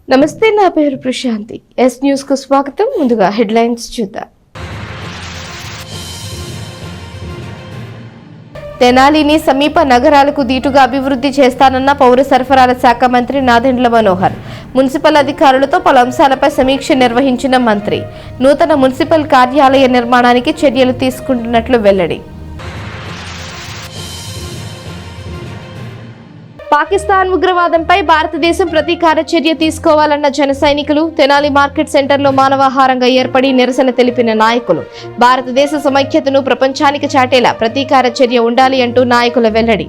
నమస్తే, నా పేరు ప్రశాంతి. ఎస్ న్యూస్ కు స్వాగతం. ముందుగా హెడ్లైన్స్ చూద్దాం. తెనాలిని సమీప నగరాలకు దీటుగా అభివృద్ధి చేస్తానన్న పౌర సరఫరాల శాఖ మంత్రి నాదెండ్ల మనోహర్. మున్సిపల్ అధికారులతో పలు అంశాలపై సమీక్ష నిర్వహించిన మంత్రి. నూతన మున్సిపల్ కార్యాలయ నిర్మాణానికి చర్యలు తీసుకుంటున్నట్లు వెల్లడి. పాకిస్తాన్ ఉగ్రవాదంపై భారతదేశం ప్రతీకార చర్య తీసుకోవాలన్న జన సైనికులు. తెనాలి మార్కెట్ సెంటర్లో మానవాహారంగా ఏర్పడి నిరసన తెలిపిన నాయకులు. భారతదేశ సమైక్యతను ప్రపంచానికి చాటేలా ప్రతీకార చర్య ఉండాలి అంటూ నాయకుల వెల్లడి.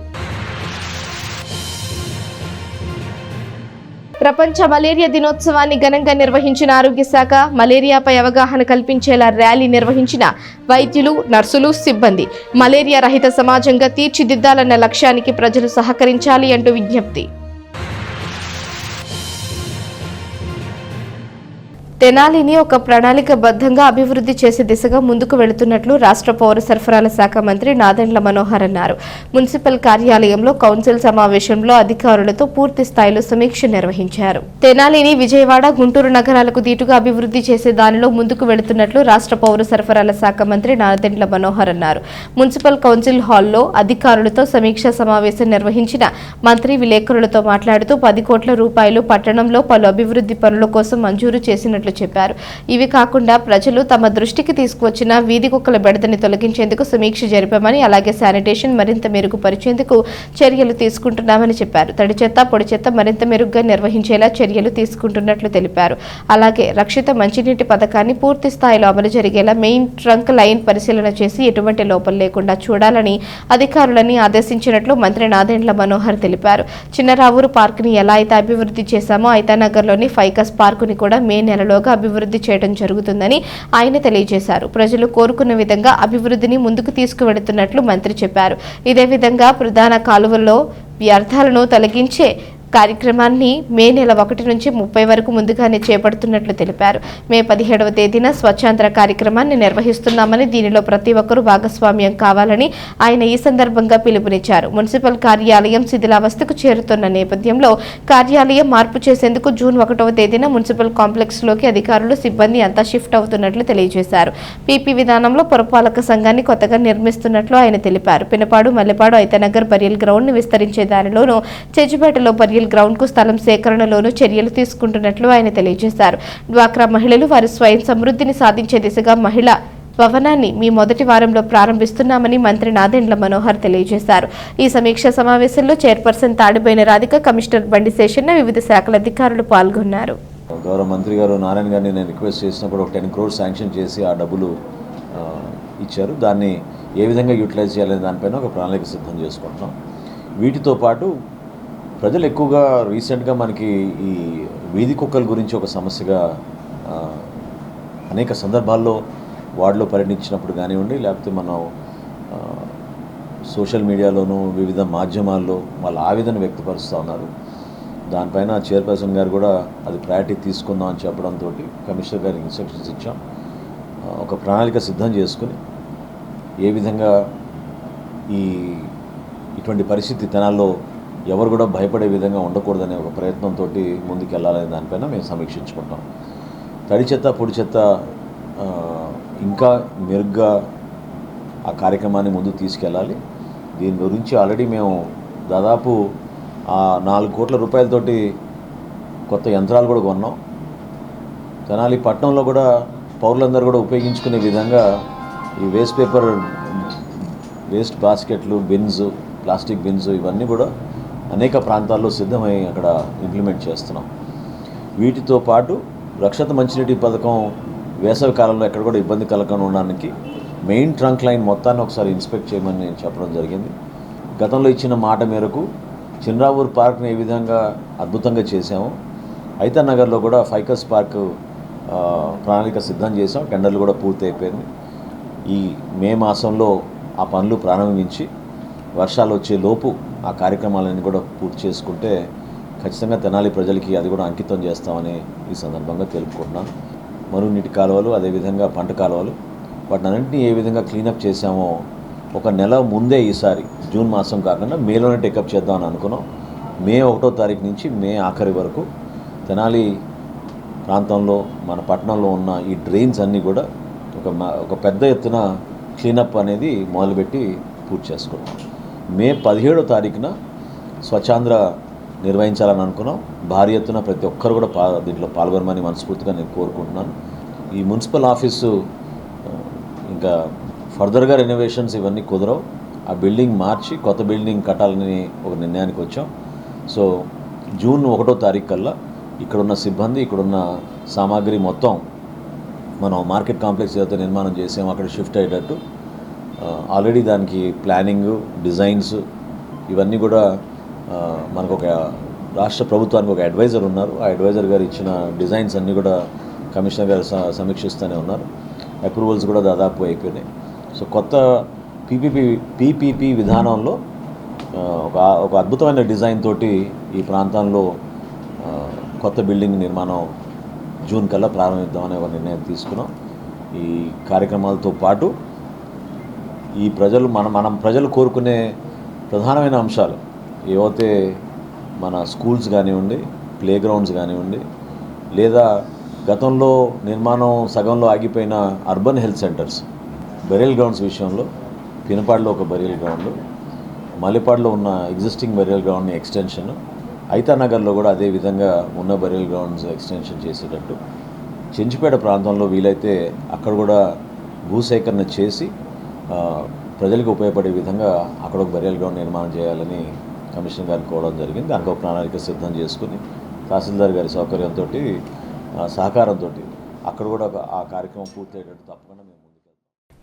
ప్రపంచ మలేరియా దినోత్సవాన్ని ఘనంగా నిర్వహించిన ఆరోగ్య శాఖ. మలేరియాపై అవగాహన కల్పించేలా ర్యాలీ నిర్వహించిన వైద్యులు, నర్సులు, సిబ్బంది. మలేరియా రహిత సమాజంగా తీర్చిదిద్దాలన్న లక్ష్యానికి ప్రజలు సహకరించాలి అంటూ విజ్ఞప్తి. తెనాలిని ఒక ప్రణాళికబద్ధంగా అభివృద్ధి చేసే దిశగా ముందుకు వెళుతున్నట్లు రాష్ట్ర పౌర సరఫరాల శాఖ మంత్రి నాదెండ్ల మనోహర్ అన్నారు. మున్సిపల్ కార్యాలయంలో కౌన్సిల్ సమావేశంలో అధికారులతో పూర్తి స్థాయిలో సమీక్ష నిర్వహించారు. తెనాలిని విజయవాడ, గుంటూరు నగరాలకు దీటుగా అభివృద్ధి చేసే దానిలో ముందుకు వెళుతున్నట్లు రాష్ట్ర పౌర సరఫరాల శాఖ మంత్రి నాదెండ్ల మనోహర్ అన్నారు. మున్సిపల్ కౌన్సిల్ హాల్లో అధికారులతో సమీక్షా సమావేశం నిర్వహించిన మంత్రి విలేకరులతో మాట్లాడుతూ 10 కోట్ల రూపాయలు పట్టణంలో పలు అభివృద్ధి పనుల కోసం మంజూరు చేసినట్లు చెప్పారు. ఇవి కాకుండా ప్రజలు తమ దృష్టికి తీసుకువచ్చిన వీధి కుక్కల బెడదని తొలగించేందుకు సమీక్ష జరిపామని, అలాగే శానిటేషన్ మరింత మెరుగుపరిచేందుకు చర్యలు తీసుకుంటున్నామని చెప్పారు. తడి చెత్త, పొడి చెత్త మరింత మెరుగ్గా నిర్వహించేలా చర్యలు తీసుకుంటున్నట్లు తెలిపారు. అలాగే రక్షిత మంచినీటి పథకాన్ని పూర్తి స్థాయిలో అమలు జరిగేలా మెయిన్ ట్రంక్ లైన్ పరిశీలన చేసి ఎటువంటి లోపం లేకుండా చూడాలని అధికారులని ఆదేశించినట్లు మంత్రి నాదెండ్ల మనోహర్ తెలిపారు. చిన్నరావూరు పార్కుని ఎలా అయితే అభివృద్ధి చేశామో ఐతానగర్లోని ఫైకస్ పార్కుని కూడా మే నెలలో అభివృద్ధి చేయడం జరుగుతుందని ఆయన తెలియజేశారు. ప్రజలు కోరుకున్న విధంగా అభివృద్ధిని ముందుకు తీసుకువెడుతున్నట్లు మంత్రి చెప్పారు. ఇదే విధంగా ప్రధాన కాలువల్లో వ్యర్థాలను తొలగించే కార్యక్రమాన్ని మే నెల 1 నుంచి 30 వరకు ముందుగానే చేపడుతున్నట్లు తెలిపారు. మే 17వ తేదీన స్వచ్ఛాంధ్ర కార్యక్రమాన్ని నిర్వహిస్తున్నామని, దీనిలో ప్రతి ఒక్కరూ భాగస్వామ్యం కావాలని ఆయన ఈ సందర్భంగా పిలుపునిచ్చారు. మున్సిపల్ కార్యాలయం శిథిలావస్థకు చేరుతున్న నేపథ్యంలో కార్యాలయం మార్పు చేసేందుకు జూన్ 1వ తేదీన మున్సిపల్ కాంప్లెక్స్ లోకి అధికారులు, సిబ్బంది అంతా షిఫ్ట్ అవుతున్నట్లు తెలియజేశారు. పీపీ విధానంలో పురపాలక సంఘాన్ని కొత్తగా నిర్మిస్తున్నట్లు ఆయన తెలిపారు. పినపాడు, మల్లెపాడు, ఐతానగర్ బరియల్ గ్రౌండ్ ని విస్తరించే దానిలోనూ చెజిపేటలో గ్రౌండ్ కు స్థలం సేకరణలోనూ చర్యలు తీసుకుంటున్నట్లు ఆయన తెలియజేశారు. డ్వాక్రా మహిళలు వారి స్వయం సమృద్ధిని సాధించే దిశగా మహిళా భవనాన్ని మీ మొదటి వారంలో ప్రారంభిస్తున్నామని మంత్రి నాదెండ్ల మనోహర్ తెలియజేశారు. ఈ సమీక్షా సమావేశంలో చైర్పర్సన్ తాడిబోయిన రాధిక, కమిషనర్ బండి శేషన్న, వివిధ శాఖల అధికారులు పాల్గొన్నారు. గౌరవ మంత్రి గారు నారాయణ గారిని నేను రిక్వెస్ట్ చేసినప్పుడు ఒక 10 crores శాంక్షన్ చేసి ఆ డబ్బులు ఇచ్చారు. దాన్ని ఏ విధంగా యూటిలైజ్ చేయాలనే దానిపైన ఒక ప్రణాళిక సిద్ధం చేసుకుంటున్నాం. వీటితో పాటు ప్రజలు ఎక్కువగా రీసెంట్గా మనకి ఈ వీధి కుక్కల గురించి ఒక సమస్యగా అనేక సందర్భాల్లో వార్డులో పర్యటించినప్పుడు కానివ్వండి, లేకపోతే మనం సోషల్ మీడియాలోనూ వివిధ మాధ్యమాల్లో వాళ్ళ ఆవేదన వ్యక్తపరుస్తూ ఉన్నారు. దానిపైన చైర్పర్సన్ గారు కూడా అది ప్రయారిటీ తీసుకుందాం అని చెప్పడంతో కమిషనర్ గారికి ఇన్స్ట్రక్షన్స్ ఇచ్చాం. ఒక ప్రణాళిక సిద్ధం చేసుకుని ఏ విధంగా ఇటువంటి పరిస్థితి తెనాల్లో ఎవరు కూడా భయపడే విధంగా ఉండకూడదనే ఒక ప్రయత్నంతో ముందుకు వెళ్ళాలనే దానిపైన మేము సమీక్షించుకుంటాం. తడి చెత్త, పొడి చెత్త ఇంకా మెరుగ్గా ఆ కార్యక్రమాన్ని ముందుకు తీసుకెళ్ళాలి. దీని గురించి ఆల్రెడీ మేము దాదాపు 4 కోట్ల రూపాయలతోటి కొత్త యంత్రాలు కూడా కొన్నాం. తెనాలి పట్టణంలో కూడా పౌరులందరూ కూడా ఉపయోగించుకునే విధంగా ఈ వేస్ట్ బాస్కెట్లు, బిన్స్, ప్లాస్టిక్ బిన్స్ ఇవన్నీ కూడా అనేక ప్రాంతాల్లో సిద్ధమై అక్కడ ఇంప్లిమెంట్ చేస్తున్నాం. వీటితో పాటు రక్షిత మంచినీటి పథకం వేసవి కాలంలో ఎక్కడ కూడా ఇబ్బంది కలగకుండా ఉండడానికి మెయిన్ ట్రంక్ లైన్ మొత్తాన్ని ఒకసారి ఇన్స్పెక్ట్ చేయమని నేను చెప్పడం జరిగింది. గతంలో ఇచ్చిన మాట మేరకు చిన్రావూర్ పార్క్ని ఏ విధంగా అద్భుతంగా చేసామో ఐతానగర్లో కూడా ఫైకస్ పార్క్ ప్రణాళిక సిద్ధం చేసాం. టెండర్లు కూడా పూర్తి అయిపోయింది. ఈ మే మాసంలో ఆ పనులు ప్రారంభించి వర్షాలు వచ్చే లోపు ఆ కార్యక్రమాలన్నీ కూడా పూర్తి చేసుకుంటే ఖచ్చితంగా తెనాలి ప్రజలకి అది కూడా అంకితం చేస్తామని ఈ సందర్భంగా తెలుపుకుంటున్నాను. మరుగునీటి కాలువలు, అదేవిధంగా పంట కాలువలు, వాటిని అన్నింటినీ ఏ విధంగా క్లీనప్ చేశామో ఒక నెల ముందే ఈసారి జూన్ మాసం కాకుండా మేలోనే టేకప్ చేద్దామని అనుకున్నాం. మే 1వ తారీఖు నుంచి మే ఆఖరి వరకు తెనాలి ప్రాంతంలో మన పట్టణంలో ఉన్న ఈ డ్రైన్స్ అన్నీ కూడా ఒక పెద్ద ఎత్తున క్లీనప్ అనేది మొదలుపెట్టి పూర్తి చేసుకున్నాం. మే 17వ తారీఖున స్వచ్ఛాంధ్ర నిర్వహించాలని అనుకున్నాం. భారీ ఎత్తున ప్రతి ఒక్కరు కూడా దీంట్లో పాల్గొనమని మనస్ఫూర్తిగా నేను కోరుకుంటున్నాను. ఈ మున్సిపల్ ఆఫీసు ఇంకా ఫర్దర్గా రెనోవేషన్స్ ఇవన్నీ కుదరవు. ఆ బిల్డింగ్ మార్చి కొత్త బిల్డింగ్ కట్టాలని ఒక నిర్ణయానికి వచ్చాం. సో జూన్ 1వ తారీఖు కల్లా ఇక్కడున్న సిబ్బంది, ఇక్కడున్న సామాగ్రి మొత్తం మనం మార్కెట్ కాంప్లెక్స్ ఏదైతే నిర్మాణం చేసామో అక్కడ షిఫ్ట్ అయ్యేటట్టు ఆల్రెడీ దానికి ప్లానింగ్, డిజైన్స్ ఇవన్నీ కూడా మనకు ఒక రాష్ట్ర ప్రభుత్వానికి ఒక అడ్వైజర్ ఉన్నారు. ఆ అడ్వైజర్ గారు ఇచ్చిన డిజైన్స్ అన్నీ కూడా కమిషనర్ గారు సమీక్షిస్తూనే ఉన్నారు. అప్రూవల్స్ కూడా దాదాపు అయిపోయినాయి. సో కొత్త పీపీపీ విధానంలో ఒక అద్భుతమైన డిజైన్ తోటి ఈ ప్రాంతంలో కొత్త బిల్డింగ్ నిర్మాణం జూన్ కల్లా ప్రారంభిద్దామనే ఒక నిర్ణయం తీసుకున్నాం. ఈ కార్యక్రమాలతో పాటు ఈ మనం ప్రజలు కోరుకునే ప్రధానమైన అంశాలు ఏవైతే మన స్కూల్స్ కానివ్వండి, ప్లే గ్రౌండ్స్ కానివ్వండి, లేదా గతంలో నిర్మాణం సగంలో ఆగిపోయిన urban health centres, burial grounds విషయంలో పినపాడులో ఒక బెరియల్ గ్రౌండ్, మల్లెపాడులో ఉన్న ఎగ్జిస్టింగ్ బెరియల్ గ్రౌండ్ని ఎక్స్టెన్షన్, ఐతానగర్లో కూడా అదే విధంగా ఉన్న బెరియల్ గ్రౌండ్స్ ఎక్స్టెన్షన్ చేసేటట్టు, చెంచుపేట ప్రాంతంలో వీలైతే అక్కడ కూడా భూసేకరణ చేసి ప్రజలకు ఉపయోగపడే విధంగా అక్కడ ఒక బెరియల్ గ్రౌండ్ నిర్మాణం చేయాలని కమిషనర్ గారికి కోవడం జరిగింది. దానికి ఒక ప్రణాళిక సిద్ధం చేసుకుని తహసీల్దార్ గారి సౌకర్యంతో, సహకారంతో అక్కడ కూడా ఆ కార్యక్రమం పూర్తయ్యేటట్టు తప్పకుండా మేము ముందుకెళ్తాం.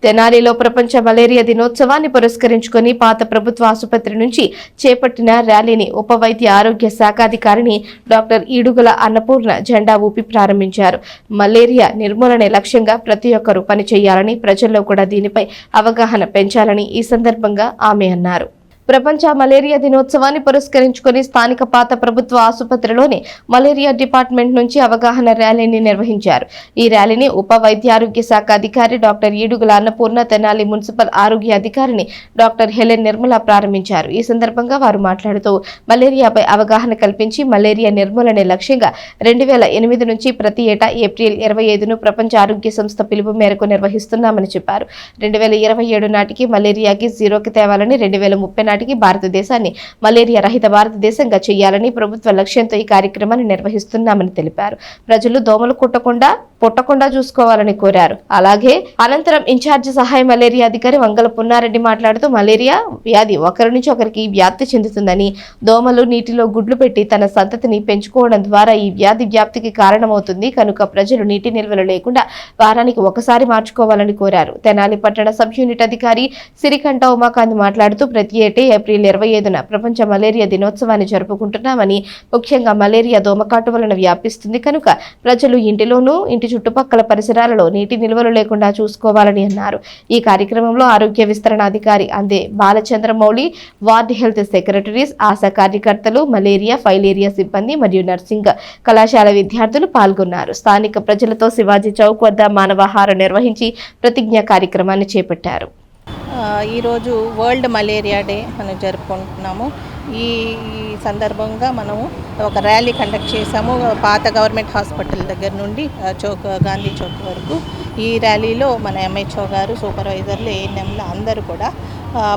తెనాలిలో ప్రపంచ మలేరియా దినోత్సవాన్ని పురస్కరించుకుని పాత ప్రభుత్వ ఆసుపత్రి నుంచి చేపట్టిన ర్యాలీని ఉప వైద్య ఆరోగ్య శాఖాధికారిని డాక్టర్ ఈడుగుల అన్నపూర్ణ జెండా ఊపి ప్రారంభించారు. మలేరియా నిర్మూలనే లక్ష్యంగా ప్రతి ఒక్కరూ పనిచేయాలని, ప్రజల్లో కూడా దీనిపై అవగాహన పెంచాలని ఈ సందర్భంగా ఆమె అన్నారు. ప్రపంచ మలేరియా దినోత్సవాన్ని పురస్కరించుకుని స్థానిక పాత ప్రభుత్వ ఆసుపత్రిలోని మలేరియా డిపార్ట్మెంట్ నుంచి అవగాహన ర్యాలీని నిర్వహించారు. ఈ ర్యాలీని ఉప వైద్యారోగ్య శాఖ అధికారి డాక్టర్ ఈడుగుల అన్నపూర్ణ, తెనాలి మున్సిపల్ ఆరోగ్య అధికారిని డాక్టర్ హెలెన్ నిర్మల ప్రారంభించారు. ఈ సందర్భంగా వారు మాట్లాడుతూ మలేరియాపై అవగాహన కల్పించి మలేరియా నిర్మూలనే లక్ష్యంగా 2008 నుంచి ప్రతి ఏటా ఏప్రిల్ 25ను ప్రపంచ ఆరోగ్య సంస్థ పిలుపు మేరకు నిర్వహిస్తున్నామని చెప్పారు. 2027 నాటికి మలేరియాకి జీరోకి తేవాలని, 2030 నాటికి భారతదేశాన్ని మలేరియా రహిత భారతదేశంగా చేయాలని ప్రభుత్వ లక్ష్యంతో ఈ కార్యక్రమాన్ని నిర్వహిస్తున్నామని తెలిపారు. ప్రజలు దోమలు పుట్టకుండా చూసుకోవాలని కోరారు. అలాగే అనంతరం ఇన్ఛార్జి సహాయ మలేరియా అధికారి వంగల పున్నారెడ్డి మాట్లాడుతూ మలేరియా వ్యాధి ఒకరి నుంచి ఒకరికి వ్యాప్తి చెందుతుందని, దోమలు నీటిలో గుడ్లు పెట్టి తన సంతతిని పెంచుకోవడం ద్వారా ఈ వ్యాధి వ్యాప్తికి కారణమవుతుంది కనుక ప్రజలు నీటి నిల్వలు లేకుండా వారానికి ఒకసారి మార్చుకోవాలని కోరారు. తెనాలి పట్టణ సబ్ యూనిట్ అధికారి సిరికంఠ ఉమాకాంత్ మాట్లాడుతూ ప్రతి ఏటా ఏప్రిల్ 25న ప్రపంచ మలేరియా దినోత్సవాన్ని జరుపుకుంటున్నామని, ముఖ్యంగా మలేరియా దోమకాటు వలన వ్యాపిస్తుంది కనుక ప్రజలు ఇంటిలోనూ ఇంటి చుట్టుపక్కల పరిసరాలలో నీటి నిల్వలు లేకుండా చూసుకోవాలని అన్నారు. ఈ కార్యక్రమంలో ఆరోగ్య విస్తరణ అధికారి అందే Balachandramouli, ward health secretaries, ASHA కార్యకర్తలు, మలేరియా ఫైలేరియా సిబ్బంది మరియు నర్సింగ్ కళాశాల విద్యార్థులు పాల్గొన్నారు. స్థానిక ప్రజలతో శివాజీ చౌక్ వద్ద మానవాహారం నిర్వహించి ప్రతిజ్ఞ కార్యక్రమాన్ని చేపట్టారు. ఈరోజు వరల్డ్ మలేరియా డే మనం జరుపుకుంటున్నాము. ఈ సందర్భంగా మనము ఒక ర్యాలీ కండక్ట్ చేశాము పాత గవర్నమెంట్ హాస్పిటల్ దగ్గర నుండి గాంధీ చౌక్ వరకు. ఈ ర్యాలీలో మన ఎంహెచ్ఓ గారు, సూపర్వైజర్లు, ఏఎన్ఎంలు అందరూ కూడా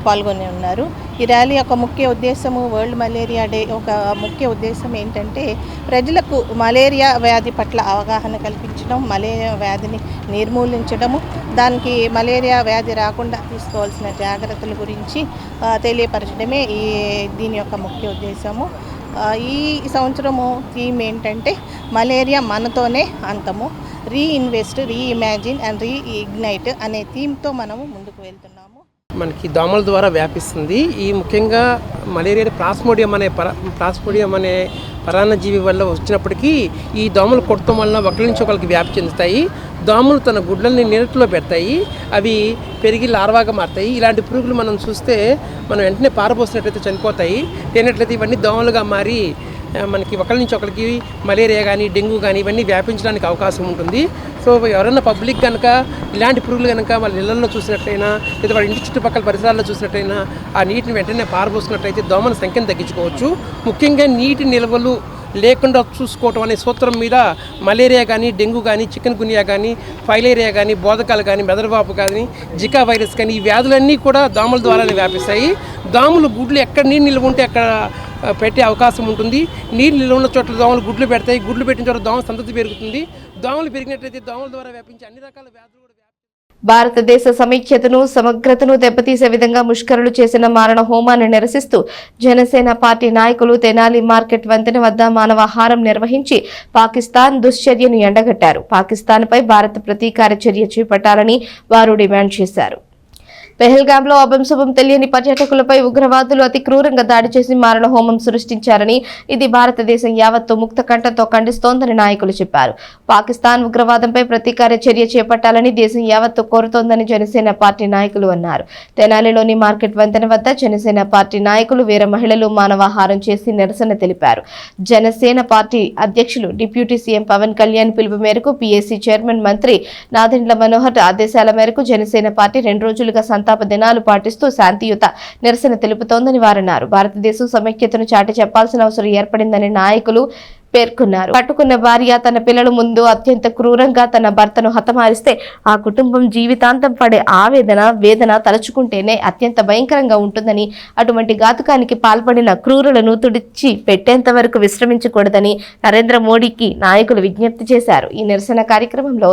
పాల్గొని ఉన్నారు. ఈ ర్యాలీ యొక్క ముఖ్య ఉద్దేశము, వరల్డ్ మలేరియా డే ఒక ముఖ్య ఉద్దేశం ఏంటంటే ప్రజలకు మలేరియా వ్యాధి పట్ల అవగాహన కల్పించడం, మలేరియా వ్యాధిని నిర్మూలించడము, దానికి మలేరియా వ్యాధి రాకుండా తీసుకోవాల్సిన జాగ్రత్తల గురించి తెలియపరచడమే దీని యొక్క ముఖ్య ఉద్దేశము. ఈ సంవత్సరము థీమ్ ఏంటంటే మలేరియా మనతోనే అంతము, రీఇన్వెస్ట్, రీఇమాజిన్ అండ్ రీఇగ్నైట్ అనే థీమ్తో మనము ముందుకు వెళ్తున్నాము. మనకి దోమల ద్వారా వ్యాపిస్తుంది. ఈ ముఖ్యంగా మలేరియా ప్లాస్మోడియం అనే పరాన్నజీవి వల్ల వచ్చినప్పటికీ ఈ దోమలు కొట్టడం వల్ల ఒకరి నుంచి ఒకరికి వ్యాప్తి చెందుతాయి. దోమలు తన గుడ్లని నీటిలో పెడతాయి, అవి పెరిగి లార్వాగా మారుతాయి. ఇలాంటి పురుగులు మనం చూస్తే మనం వెంటనే పారబోసినట్లయితే చనిపోతాయి. లేనట్లయితే ఇవన్నీ దోమలుగా మారి మనకి ఒకరి నుంచి ఒకరికి మలేరియా కానీ, డెంగ్యూ కానీ ఇవన్నీ వ్యాపించడానికి అవకాశం ఉంటుంది. సో ఎవరైనా పబ్లిక్ కనుక ఇలాంటి పురుగులు కనుక వాళ్ళ ఇళ్లలో చూసినట్లయినా, లేదా వాళ్ళ ఇంటి చుట్టుపక్కల పరిసరాల్లో చూసినట్లయినా ఆ నీటిని వెంటనే పారబోసినట్లయితే దోమల సంఖ్యను తగ్గించుకోవచ్చు. ముఖ్యంగా నీటి నిల్వలు లేకుండా చూసుకోవటం అనే సూత్రం మీద మలేరియా కానీ, డెంగ్యూ కానీ, చికెన్ గున్యా కానీ, ఫైలేరియా కానీ, బోధకాలు కానీ, మెదడువాపు కానీ, జికా వైరస్ కానీ, ఈ వ్యాధులన్నీ కూడా దోమల ద్వారానే వ్యాపిస్తాయి. దోమలు గుడ్లు ఎక్కడ నీళ్ళు నిల్వ ఉంటే అక్కడ పెట్టే అవకాశం ఉంటుంది. నీళ్ళు నిల్వ ఉన్న చోట్ల దోమలు గుడ్లు పెడతాయి. గుడ్లు పెట్టిన చోట దోమల సంతతి పెరుగుతుంది. దోమలు పెరిగినట్లయితే దోమల ద్వారా వ్యాపించే అన్ని రకాల వ్యాధులు కూడా భారతదేశ సమైక్యతను సమగ్రతను దెబ్బతీసే విధంగా ముష్కరులు చేసిన మారణ హోమాన్ని నిరసిస్తూ జనసేన పార్టీ నాయకులు తెనాలి మార్కెట్ వంతెన వద్ద మానవాహారం నిర్వహించి పాకిస్తాన్ దుశ్చర్యను ఎండగట్టారు. పాకిస్తాన్పై భారత్ ప్రతీకార చర్య చేపట్టాలని వారు డిమాండ్ చేశారు. పెహల్గాంలో అభంశుభం తెలియని పర్యాటకులపై ఉగ్రవాదులు అతి క్రూరంగా దాడి చేసి మారణ హోమం సృష్టించారని, ఇది భారతదేశం యావత్తు ముక్త కంఠంతో ఖండిస్తోందని నాయకులు చెప్పారు. పాకిస్తాన్ ఉగ్రవాదంపై ప్రతీకార చర్య చేపట్టాలని దేశం యావత్తు కోరుతోందని జనసేన పార్టీ నాయకులు అన్నారు. తెనాలిలోని మార్కెట్ వంతెన వద్ద జనసేన పార్టీ నాయకులు, వీర మహిళలు మానవాహారం చేసి నిరసన తెలిపారు. జనసేన పార్టీ అధ్యక్షులు డిప్యూటీ సీఎం పవన్ కళ్యాణ్ పిలుపు మేరకు పీఏసీ చైర్మన్ మంత్రి నాదెండ్ల మనోహర్ ఆదేశాల మేరకు జనసేన పార్టీ 2 రోజులుగా సంతాప దినాలు పాటిస్తూ శాంతియుత నిరసన తెలుపుతోందని వారన్నారు. భారతదేశం సమైక్యతను చాటి చెప్పాల్సిన అవసరం ఏర్పడిందని నాయకులు పేర్కొన్నారు. పట్టుకున్న భార్య తన పిల్లల ముందు అత్యంత క్రూరంగా తన భర్తను హతమారిస్తే ఆ కుటుంబం జీవితాంతం పడే వేదన తలుచుకుంటేనే అత్యంత భయంకరంగా ఉంటుందని, అటువంటి ఘాతుకానికి పాల్పడిన క్రూరులను తుడిచి పెట్టేంత వరకు విశ్రమించకూడదని నరేంద్ర మోడీకి నాయకులు విజ్ఞప్తి చేశారు. ఈ నిరసన కార్యక్రమంలో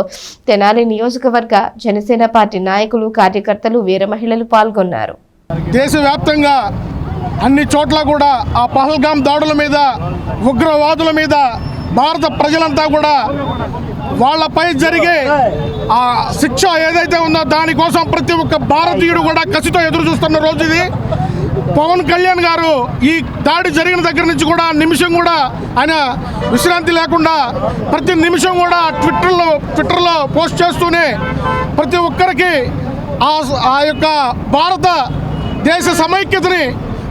తెనాలి నియోజకవర్గ జనసేన పార్టీ నాయకులు, కార్యకర్తలు, వీర మహిళలు పాల్గొన్నారు. దేశవ్యాప్తంగా అన్ని చోట్ల కూడా ఆ పహల్గాం దాడుల మీద, ఉగ్రవాదుల మీద భారత ప్రజలంతా కూడా వాళ్ళపై జరిగే ఆ శిక్ష ఏదైతే ఉందో దానికోసం ప్రతి ఒక్క భారతీయుడు కూడా కసితో ఎదురు చూస్తున్న రోజు ఇది. పవన్ కళ్యాణ్ గారు ఈ దాడి జరిగిన దగ్గర నుంచి కూడా నిమిషం కూడా ఆయన విశ్రాంతి లేకుండా ప్రతి నిమిషం కూడా ట్విట్టర్లో పోస్ట్ చేస్తూనే ప్రతి ఒక్కరికి ఆ యొక్క భారత దేశ సమైక్యతని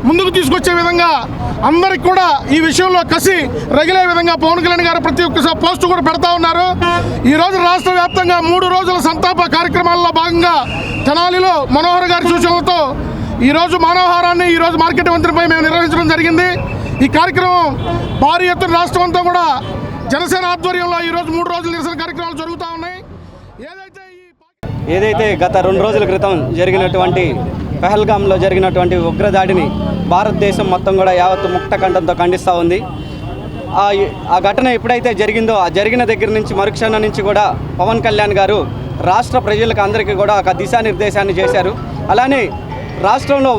ముందుకు తీసుకొచ్చే విధంగా అందరికి కూడా ఈ విషయంలో కసి రగిలే విధంగా పవన్ కళ్యాణ్ గారు ప్రతి ఒక్క పోస్టు కూడా పెడతా ఉన్నారు. ఈరోజు రాష్ట్ర వ్యాప్తంగా 3 రోజుల సంతాప కార్యక్రమాల్లో భాగంగా తెనాలిలో మనోహర్ గారి సూచనలతో ఈరోజు మానవహారాన్ని ఈరోజు మార్కెట్ వంతెనపై మేము నిర్వహించడం జరిగింది. ఈ కార్యక్రమం భారీ ఎత్తున రాష్ట్రం అంతా కూడా జనసేన ఆధ్వర్యంలో ఈరోజు 3 రోజుల నిరసన కార్యక్రమాలు జరుగుతూ ఉన్నాయి. ఏదైతే గత 2 రోజుల క్రితం జరిగినటువంటి పెహల్గాంలో జరిగినటువంటి ఉగ్రదాడిని భారతదేశం మొత్తం కూడా యావత్తు ముక్త కంఠంతో ఖండిస్తూ ఉంది. ఆ ఘటన ఎప్పుడైతే జరిగిందో ఆ జరిగిన దగ్గర నుంచి మరుక్షణం నుంచి కూడా పవన్ కళ్యాణ్ గారు రాష్ట్ర ప్రజలకు అందరికీ కూడా ఒక దిశానిర్దేశాన్ని చేశారు. అలానే రాష్ట్రంలో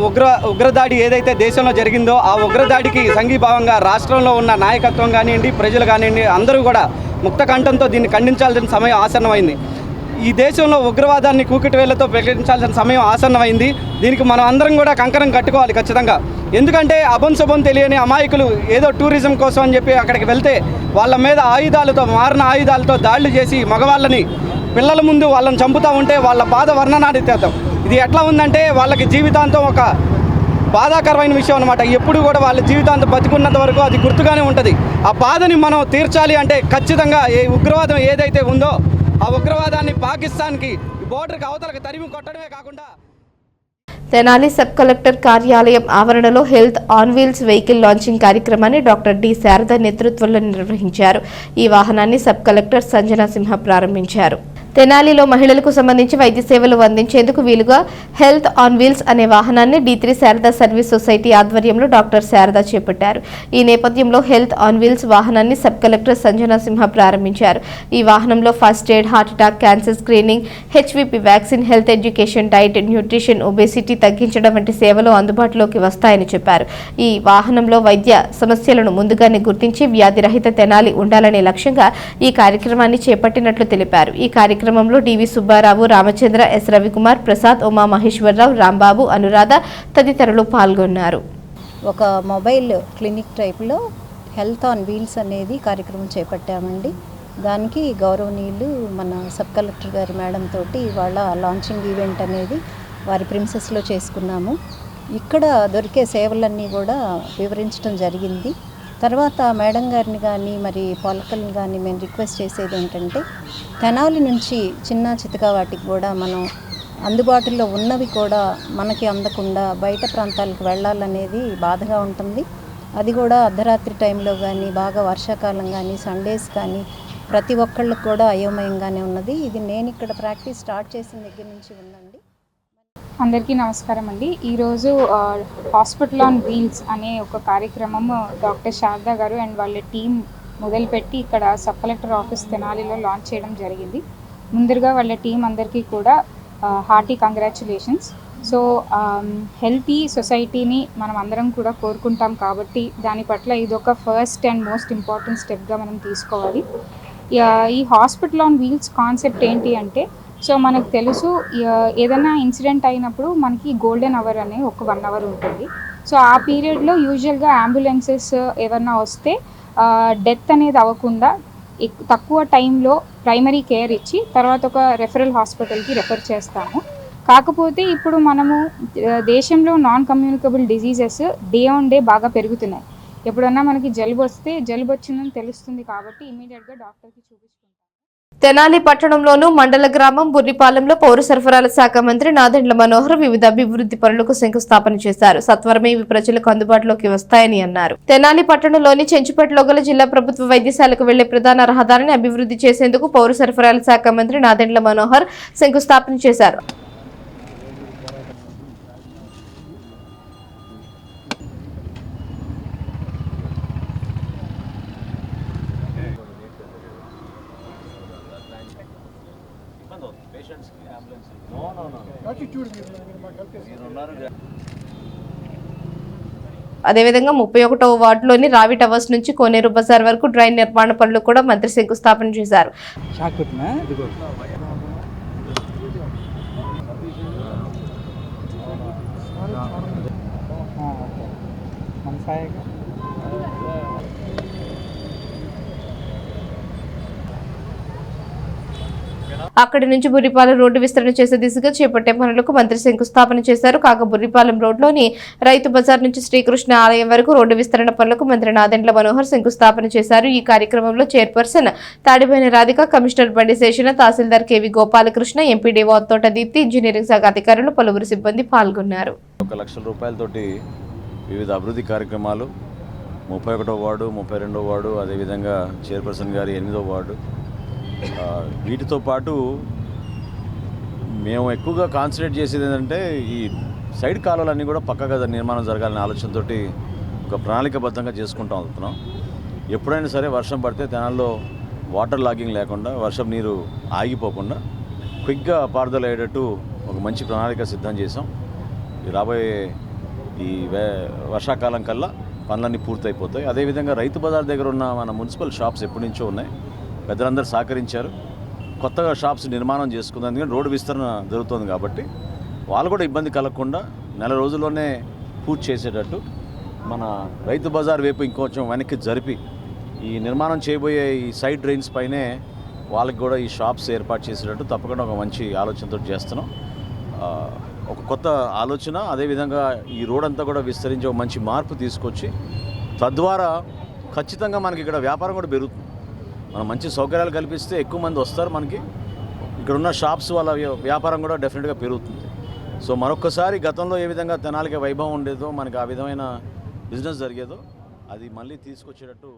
ఉగ్రదాడి ఏదైతే దేశంలో జరిగిందో ఆ ఉగ్రదాడికి సంఘీభావంగా రాష్ట్రంలో ఉన్న నాయకత్వం కానివ్వండి, ప్రజలు కానివ్వండి, అందరూ కూడా ముక్త కంఠంతో దీన్ని ఖండించాల్సిన సమయం ఆసన్నమైంది. ఈ దేశంలో ఉగ్రవాదాన్ని కూకిటి వేళ్లతో ప్రకటించాల్సిన సమయం ఆసన్నమైంది. దీనికి మనం అందరం కూడా కంకణం కట్టుకోవాలి ఖచ్చితంగా. ఎందుకంటే అభంశుభం తెలియని అమాయకులు ఏదో టూరిజం కోసం అని చెప్పి అక్కడికి వెళ్తే వాళ్ళ మీద మారిన ఆయుధాలతో దాడులు చేసి మగవాళ్ళని పిల్లల ముందు వాళ్ళని చంపుతూ ఉంటే వాళ్ళ బాధ వర్ణనాతీతం. ఇది ఎట్లా ఉందంటే వాళ్ళకి జీవితాంతం ఒక బాధాకరమైన విషయం అనమాట. ఎప్పుడు కూడా వాళ్ళ జీవితాంతం బతికున్నంత వరకు అది గుర్తుగానే ఉంటుంది. ఆ బాధని మనం తీర్చాలి అంటే ఖచ్చితంగా ఈ ఉగ్రవాదం ఏదైతే ఉందో ఆ ఉగ్రవాదాన్ని పాకిస్తాన్కి బోర్డర్కి అవతలకు తరిమి కొట్టడమే కాకుండా తెనాలి సబ్ కలెక్టర్ కార్యాలయం ఆవరణలో health on wheels vehicle launching కార్యక్రమాన్ని డాక్టర్ డి శారద నేతృత్వంలో నిర్వహించారు. ఈ వాహనాన్ని సబ్ కలెక్టర్ సంజనా సింహ ప్రారంభించారు. తెనాలిలో మహిళలకు సంబంధించి వైద్య సేవలు అందించేందుకు వీలుగా హెల్త్ ఆన్ వీల్స్ అనే వాహనాన్ని D3 శారదా సర్వీస్ సొసైటీ ఆధ్వర్యంలో డాక్టర్ శారద చేపట్టారు. ఈ నేపథ్యంలో హెల్త్ ఆన్ వీల్స్ వాహనాన్ని సబ్ కలెక్టర్ సంజనా సింహ ప్రారంభించారు. ఈ వాహనంలో first aid, heart attack, cancer screening, HVP vaccine, health education, diet, nutrition, obesity తగ్గించడం వంటి సేవలు అందుబాటులోకి వస్తాయని చెప్పారు. ఈ వాహనంలో వైద్య సమస్యలను ముందుగానే గుర్తించి వ్యాధి రహిత తెనాలి ఉండాలనే లక్ష్యంగా ఈ కార్యక్రమాన్ని చేపట్టినట్లు తెలిపారు. ఈ కార్యక్రమంలో డివి సుబ్బారావు, రామచంద్ర, ఎస్ రవికుమార్, ప్రసాద్, ఉమా మహేశ్వరరావు, రాంబాబు, అనురాధ తదితరులు పాల్గొన్నారు. ఒక మొబైల్ క్లినిక్ టైప్లో హెల్త్ ఆన్ వీల్స్ అనేది కార్యక్రమం చేపట్టామండి. దానికి గౌరవనీయులు మన సబ్ కలెక్టర్ గారి మేడం తోటి ఇవాళ లాంచింగ్ ఈవెంట్ అనేది వారి ప్రిన్సెస్లో చేసుకున్నాము. ఇక్కడ దొరికే సేవలన్నీ కూడా వివరించడం జరిగింది. తర్వాత మేడం గారిని కానీ మరి పాలకల్ని కానీ మేము రిక్వెస్ట్ చేసేది ఏంటంటే తెనాలి నుంచి చిన్న చితక వాటికి కూడా మనం అందుబాటులో ఉన్నవి కూడా మనకి అందకుండా బయట ప్రాంతాలకు వెళ్ళాలనేది బాధగా ఉంటుంది. అది కూడా అర్ధరాత్రి టైంలో కానీ, బాగా వర్షాకాలం కానీ, సండేస్ కానీ ప్రతి ఒక్కళ్ళకి కూడా అయోమయంగానే ఉన్నది. ఇది నేను ఇక్కడ ప్రాక్టీస్ స్టార్ట్ చేసిన దగ్గర నుంచి ఉందండి. అందరికీ నమస్కారం అండి. ఈరోజు హాస్పిటల్ ఆన్ వీల్స్ అనే ఒక కార్యక్రమం డాక్టర్ శారదా గారు అండ్ వాళ్ళ టీం మొదలుపెట్టి ఇక్కడ సబ్ కలెక్టర్ ఆఫీస్ తెనాలిలో లాంచ్ చేయడం జరిగింది. ముందుగా వాళ్ళ టీం అందరికీ కూడా హార్టీ కంగ్రాచులేషన్స్. సో హెల్తీ సొసైటీని మనం అందరం కూడా కోరుకుంటాం కాబట్టి దాని పట్ల ఇదొక ఫస్ట్ అండ్ మోస్ట్ ఇంపార్టెంట్ స్టెప్గా మనం తీసుకోవాలి. ఈ హాస్పిటల్ ఆన్ వీల్స్ కాన్సెప్ట్ ఏంటి అంటే, సో మనకు తెలుసు ఏదైనా ఇన్సిడెంట్ అయినప్పుడు మనకి గోల్డెన్ అవర్ అనే ఒక 1 అవర్ ఉంటుంది. సో ఆ పీరియడ్లో యూజువల్గా అంబులెన్సెస్ ఏమన్నా వస్తే డెత్ అనేది అవ్వకుండా తక్కువ టైంలో ప్రైమరీ కేర్ ఇచ్చి తర్వాత ఒక రెఫరల్ హాస్పిటల్కి రెఫర్ చేస్తాము. కాకపోతే ఇప్పుడు మనము దేశంలో non communicable diseases day on day బాగా పెరుగుతున్నాయి. ఎప్పుడన్నా మనకి జలుబు వస్తే జలుబు వచ్చిందని తెలుస్తుంది కాబట్టి ఇమీడియట్గా డాక్టర్కి చూపించుకుంటాం. తెనాలి పట్టణంలోను మండల గ్రామం బుర్రిపాలెంలో పౌర సరఫరాల శాఖ మంత్రి నాదెండ్ల మనోహర్ వివిధ అభివృద్ధి పనులకు శంకుస్థాపన చేశారు. సత్వరమే ఇవి ప్రజలకు అందుబాటులోకి వస్తాయని అన్నారు. తెనాలి పట్టణంలోని చెంచుపేటలో గల జిల్లా ప్రభుత్వ వైద్యశాలకు వెళ్లే ప్రధాన రహదారిని అభివృద్ధి చేసేందుకు పౌర సరఫరాల శాఖ మంత్రి నాదెండ్ల మనోహర్ శంకుస్థాపన చేశారు. అదేవిధంగా 31వ వార్డులోని రావి టవర్స్ నుంచి కోనేరు బజార్ వరకు డ్రైన్ నిర్మాణ పనులు కూడా మంత్రి శంకుస్థాపన చేశారు. అక్కడి నుంచి బుర్రిపాలెం రోడ్డు విస్తరణ చేసే దిశగా చేపట్టే పనులకు మంత్రి శంకుస్థాపన చేశారు. కాగా బుర్రిపాలెం రోడ్లోని రైతు బజార్ నుంచి శ్రీకృష్ణ ఆలయం వరకు రోడ్డు విస్తరణ పనులకు మంత్రి నాదెండ్ల మనోహర్ శంకుస్థాపన చేశారు. ఈ కార్యక్రమంలో చైర్పర్సన్ తాడిబోయిన రాధిక, కమిషనర్ బండి శేషన, తహసీల్దార్ కేవి గోపాలకృష్ణ, ఎంపీడీఓ తోట దీప్తి, ఇంజనీరింగ్ శాఖ అధికారులు, పలువురు సిబ్బంది పాల్గొన్నారు. 1 లక్షల రూపాయలతోటి వివిధ అభివృద్ధి కార్యక్రమాలు 31వ వార్డు, 32వ వార్డు, అదేవిధంగా చైర్పర్సన్ గారి 8వ వార్డు, వీటితో పాటు మేము ఎక్కువగా కాన్సన్ట్రేట్ చేసేది ఏంటంటే ఈ సైడ్ కాలువలన్నీ కూడా పక్కగా నిర్మాణం జరగాలనే ఆలోచనతో ఒక ప్రణాళికబద్ధంగా చేసుకుంటూ వెళ్తున్నాం. ఎప్పుడైనా సరే వర్షం పడితే తెనాల్లో వాటర్ లాగింగ్ లేకుండా, వర్షం నీరు ఆగిపోకుండా క్విక్గా పారుదల అయ్యేటట్టు ఒక మంచి ప్రణాళిక సిద్ధం చేసాం. రాబోయే ఈ వర్షాకాలం కల్లా పనులన్నీ పూర్తయిపోతాయి. అదేవిధంగా రైతు బజార్ దగ్గర ఉన్న మన మున్సిపల్ షాప్స్ ఎప్పటి నుంచో ఉన్నాయి, పెద్దలందరూ సహకరించారు. కొత్తగా షాప్స్ నిర్మాణం చేసుకుందాం, ఎందుకంటే రోడ్డు విస్తరణ జరుగుతుంది కాబట్టి వాళ్ళు కూడా ఇబ్బంది కలగకుండా 1 రోజుల్లోనే పూర్తి చేసేటట్టు మన రైతు బజార్ వైపు ఇంకొంచెం వెనక్కి జరిపి ఈ నిర్మాణం చేయబోయే ఈ సైడ్ డ్రైన్స్ పైనే వాళ్ళకి కూడా ఈ షాప్స్ ఏర్పాటు చేసేటట్టు తప్పకుండా ఒక మంచి ఆలోచనతో చేస్తున్నాం. ఒక కొత్త ఆలోచన, అదేవిధంగా ఈ రోడ్ అంతా కూడా విస్తరించి ఒక మంచి మార్పు తీసుకొచ్చి తద్వారా ఖచ్చితంగా మనకి ఇక్కడ వ్యాపారం కూడా పెరుగుతుంది. మనం మంచి సౌకర్యాలు కల్పిస్తే ఎక్కువ మంది వస్తారు, మనకి ఇక్కడ ఉన్న షాప్స్ వాళ్ళ వ్యాపారం కూడా డెఫినెట్గా పెరుగుతుంది. సో మరొకసారి గతంలో ఏ విధంగా తెనాలికి వైభవం ఉండేదో, మనకి ఆ విధమైన బిజినెస్ జరిగేదో అది మళ్ళీ తీసుకొచ్చేటట్టు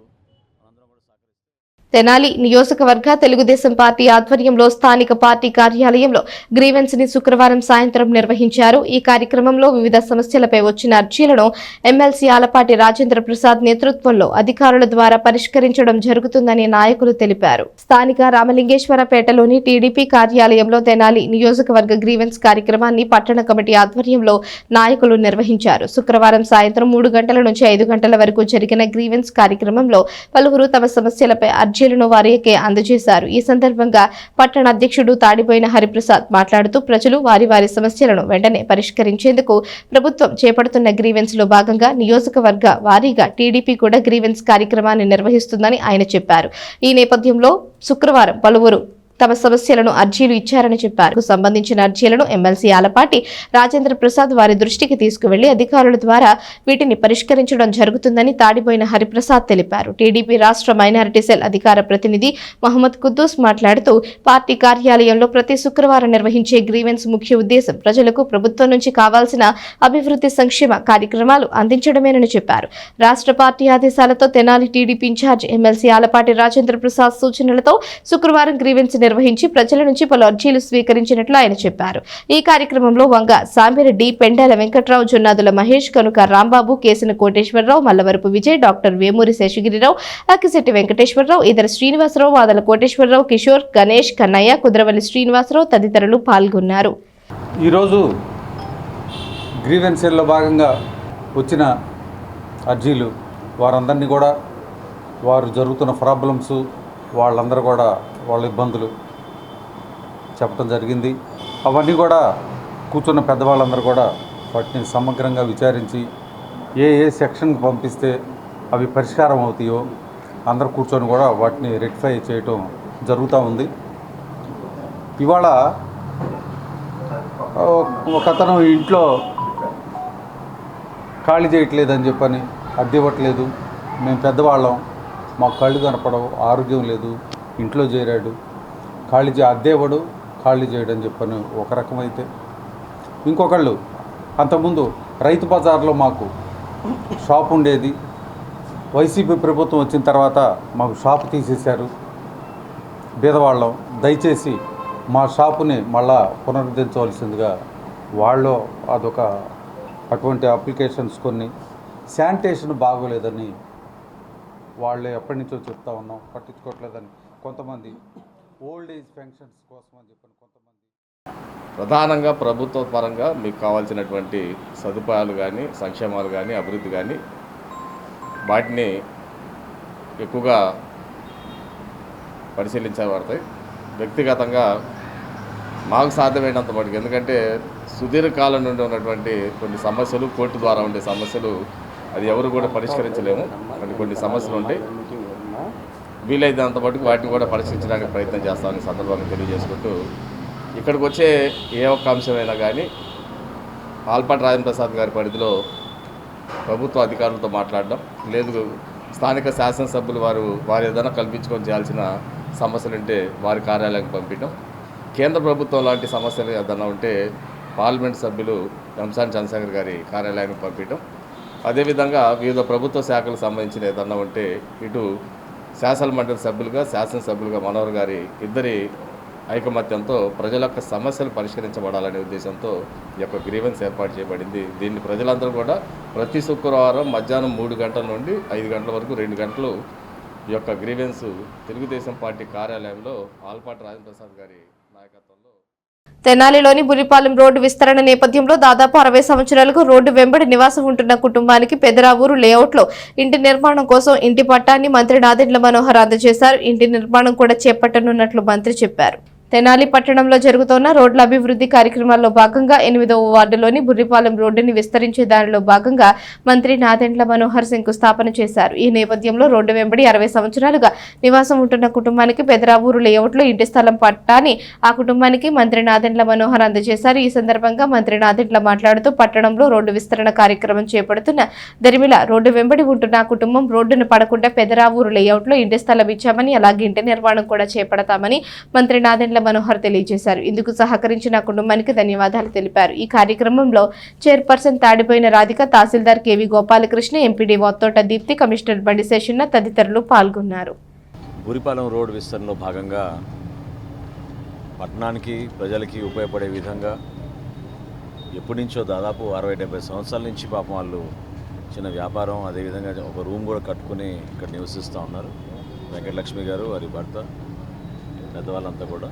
తెనాలి నియోజకవర్గ తెలుగుదేశం పార్టీ ఆధ్వర్యంలో స్థానిక పార్టీ కార్యాలయంలో గ్రీవెన్స్ ని శుక్రవారం సాయంత్రం నిర్వహించారు. ఈ కార్యక్రమంలో వివిధ సమస్యలపై వచ్చిన అర్జీలను ఎమ్మెల్సీ ఆలపాటి రాజేంద్ర ప్రసాద్ నేతృత్వంలో అధికారుల ద్వారా పరిష్కరించడం జరుగుతుందని నాయకులు తెలిపారు. స్థానిక రామలింగేశ్వరపేటలోని టీడీపీ కార్యాలయంలో తెనాలి నియోజకవర్గ గ్రీవెన్స్ కార్యక్రమాన్ని పట్టణ కమిటీ ఆధ్వర్యంలో నాయకులు నిర్వహించారు. శుక్రవారం సాయంత్రం 3 గంటల నుంచి 5 గంటల వరకు జరిగిన గ్రీవెన్స్ కార్యక్రమంలో పలువురు తమ సమస్యలపై అర్జీలను వారికి అందజేశారు. ఈ సందర్భంగా పట్టణ అధ్యక్షుడు తాడిపోయిన హరిప్రసాద్ మాట్లాడుతూ ప్రజలు వారి సమస్యలను వెంటనే పరిష్కరించేందుకు ప్రభుత్వం చేపడుతున్న గ్రీవెన్స్ లో భాగంగా నియోజకవర్గ వారీగా టీడీపీ కూడా గ్రీవెన్స్ కార్యక్రమాన్ని నిర్వహిస్తుందని ఆయన చెప్పారు. ఈ నేపథ్యంలో శుక్రవారం పలువురు తమ సమస్యలను అర్జీలు ఇచ్చారని చెప్పారు. సంబంధించిన అర్జీలను ఎమ్మెల్సీ ఆలపాటి రాజేంద్ర ప్రసాద్ వారి దృష్టికి తీసుకువెళ్లి అధికారుల ద్వారా వీటిని పరిష్కరించడం జరుగుతుందని తాడిపోయిన హరిప్రసాద్ తెలిపారు. టీడీపీ రాష్ట్ర మైనారిటీ సెల్ అధికార ప్రతినిధి మహమ్మద్ కుద్దూస్ మాట్లాడుతూ పార్టీ కార్యాలయంలో ప్రతి శుక్రవారం నిర్వహించే గ్రీవెన్స్ ముఖ్య ఉద్దేశం ప్రజలకు ప్రభుత్వం నుంచి కావాల్సిన అభివృద్ధి సంక్షేమ కార్యక్రమాలు అందించడమేనని చెప్పారు. రాష్ట్ర పార్టీ ఆదేశాలతో Tenali TDP in charge MLC Alapati Rajendra Prasad సూచనలతో శుక్రవారం గ్రీవెన్స్ నిర్వహించి ప్రజల నుంచి పలు అర్జీలు స్వీకరించినట్లు ఆయన చెప్పారు. ఈ కార్యక్రమంలో వంగ సాంబిరెడ్డి, పెండాల వెంకట్రావు, జొన్నాదుల మహేష్, కనుక రాంబాబు, కేసిన కోటేశ్వరరావు, మల్లవరపు విజయ్, డాక్టర్ వేమూరి శేషగిరిరావు, అక్కిశెట్టి వెంకటేశ్వరరావు, ఇతర శ్రీనివాసరావు, వాదల కోటేశ్వరరావు, కిషోర్, గణేష్, కన్నయ్య, కుద్రవల్లి శ్రీనివాసరావు తదితరులు పాల్గొన్నారు. ఈరోజు గ్రీవెన్సీల్లో భాగంగా వచ్చిన అర్జీలు వారందరినీ కూడా వారు జరుగుతున్న ప్రాబ్లమ్స్ వాళ్ళందరూ కూడా వాళ్ళ ఇబ్బందులు చెప్పడం జరిగింది. అవన్నీ కూడా కూర్చున్న పెద్దవాళ్ళందరూ కూడా వాటిని సమగ్రంగా విచారించి ఏ సెక్షన్కి పంపిస్తే అవి పరిష్కారం అవుతాయో అందరూ కూర్చొని కూడా వాటిని రెక్టిఫై చేయటం జరుగుతూ ఉంది. ఇవాళ ఒకతను ఇంట్లో ఖాళీ చేయట్లేదని చెప్పని అద్దె ఇవ్వట్లేదు, మేము పెద్దవాళ్ళం, మాకు కళ్ళు కనపడవు, ఆరోగ్యం లేదు, ఇంట్లో చేరాడు, అద్దె ఇవ్వడు, ఖాళీ చేయడని చెప్పని ఒక రకమైతే, ఇంకొకళ్ళు అంతకుముందు రైతు బజార్లో మాకు షాప్ ఉండేది, వైసీపీ ప్రభుత్వం వచ్చిన తర్వాత మాకు షాప్ తీసేశారు, బీదవాళ్ళం, దయచేసి మా షాపుని మళ్ళా పునరుద్ధరించవలసిందిగా వాళ్ళు అటువంటి అప్లికేషన్స్ కొన్ని శానిటేషన్ బాగోలేదని వాళ్ళు ఎప్పటి నుంచో చెప్తా ఉన్నాం, పట్టించుకోవట్లేదని కొంతమంది ఓల్డ్ ఏజ్ పెన్షన్స్ కోసం అని చెప్పని కొంతమంది. ప్రధానంగా ప్రభుత్వ పరంగా మీకు కావాల్సినటువంటి సదుపాయాలు కానీ, సంక్షేమాలు కానీ, అభివృద్ధి కానీ వాటిని ఎక్కువగా పరిశీలించబడతాయి. వ్యక్తిగతంగా మాకు సాధ్యమైనంత మటుకు, ఎందుకంటే సుదీర్ఘకాలం నుండి ఉన్నటువంటి కొన్ని సమస్యలు, కోర్టు ద్వారా ఉండే సమస్యలు, అది ఎవరు కూడా పరిష్కరించలేము. కొన్ని సమస్యలు ఉంటాయి, వీలైనంత మటుకు వాటిని కూడా పరిష్కరించడానికి ప్రయత్నం చేస్తామని సందర్భంగా తెలియజేసుకుంటూ, ఇక్కడికి వచ్చే ఏ ఒక్క అంశమైనా కానీ ఆలపాటి రాజేంద్ర ప్రసాద్ గారి పరిధిలో ప్రభుత్వ అధికారులతో మాట్లాడడం, లేదు స్థానిక శాసనసభ్యులు వారు ఏదైనా కల్పించుకొని చేయాల్సిన సమస్యలుంటే వారి కార్యాలయానికి పంపించడం, కేంద్ర ప్రభుత్వం లాంటి సమస్యలు ఏదైనా ఉంటే పార్లమెంట్ సభ్యులు రంసాన్ చంద్రశేఖర్ గారి కార్యాలయానికి పంపించడం, అదేవిధంగా వివిధ ప్రభుత్వ శాఖలకు సంబంధించిన ఏదన్నా ఉంటే ఇటు శాసనమండలి శాసనసభ్యులుగా మనోహర్ గారి ఇద్దరి ఐకమత్యంతో ప్రజల యొక్క సమస్యలు పరిష్కరించబడాలనే ఉద్దేశంతో ఈ యొక్క గ్రీవెన్స్ ఏర్పాటు చేయబడింది. దీన్ని ప్రజలందరూ కూడా ప్రతి శుక్రవారం మధ్యాహ్నం 3 గంటల నుండి 5 గంటల వరకు 2 గంటలు ఈ యొక్క గ్రీవెన్స్ తెలుగుదేశం పార్టీ కార్యాలయంలో ఆలపాటి రాజేంద్ర ప్రసాద్ గారి నాయకత్వంలో. తెనాలిలోని బురిపాలెం రోడ్డు విస్తరణ నేపథ్యంలో దాదాపు 60 సంవత్సరాలకు రోడ్డు వెంబడి నివాసం ఉంటున్న కుటుంబానికి పెదరావూరు లేఅవుట్లో ఇంటి నిర్మాణం కోసం ఇంటి పట్టాన్ని మంత్రి నాదెండ్ల మనోహర్ అందజేశారు. ఇంటి నిర్మాణం కూడా చేపట్టనున్నట్లు మంత్రి చెప్పారు. తెనాలి పట్టణంలో జరుగుతున్న రోడ్ల అభివృద్ధి కార్యక్రమాల్లో భాగంగా 8వ వార్డులోని బుర్రిపాలెం రోడ్డుని విస్తరించే దానిలో భాగంగా మంత్రి నాదెండ్ల మనోహర్ శంకుస్థాపన చేశారు. ఈ నేపథ్యంలో రోడ్డు వెంబడి 60 సంవత్సరాలుగా నివాసం ఉంటున్న కుటుంబానికి పెదరావూరు లేఅవుట్లో ఇంటి స్థలం పట్టాన్ని ఆ కుటుంబానికి మంత్రి నాదెండ్ల మనోహర్ అందజేశారు. ఈ సందర్భంగా మంత్రి నాదెండ్ల మాట్లాడుతూ పట్టణంలో రోడ్డు విస్తరణ కార్యక్రమం చేపడుతున్న దరిమిల రోడ్డు వెంబడి ఉంటున్న కుటుంబం రోడ్డును పడకుండా పెదరావూరు లేఅవుట్లో ఇంటి స్థలం ఇచ్చామని, అలాగే ఇంటి నిర్మాణం కూడా చేపడతామని మంత్రి నాదెండ్ల మనోహర్ తెలియజేశారు. ఇందుకు సహకరించిన కుటుంబానికి ధన్యవాదాలు తెలిపారు. ఈ కార్యక్రమంలో chairperson Tadipoyina Radhika, tahsildar KV Gopalakrishna, MPD Vattota Deepti, commissioner Bandi Seshanna తదితరులు పాల్గొన్నారు. బురిపాలెం రోడ్డు విస్తరణలో భాగంగా పట్టణానికి ప్రజలకి ఉపయోగపడే విధంగా ఎప్పటి నుంచో దాదాపు 60-70 సంవత్సరాల నుంచి పాపం వాళ్ళు చిన్న వ్యాపారం, అదేవిధంగా ఒక రూమ్ కూడా కట్టుకుని ఇక్కడ నివసిస్తూ ఉన్నారు. వెంకటలక్ష్మి గారు, వారి భర్త, పెద్దవాళ్ళంతా కూడా.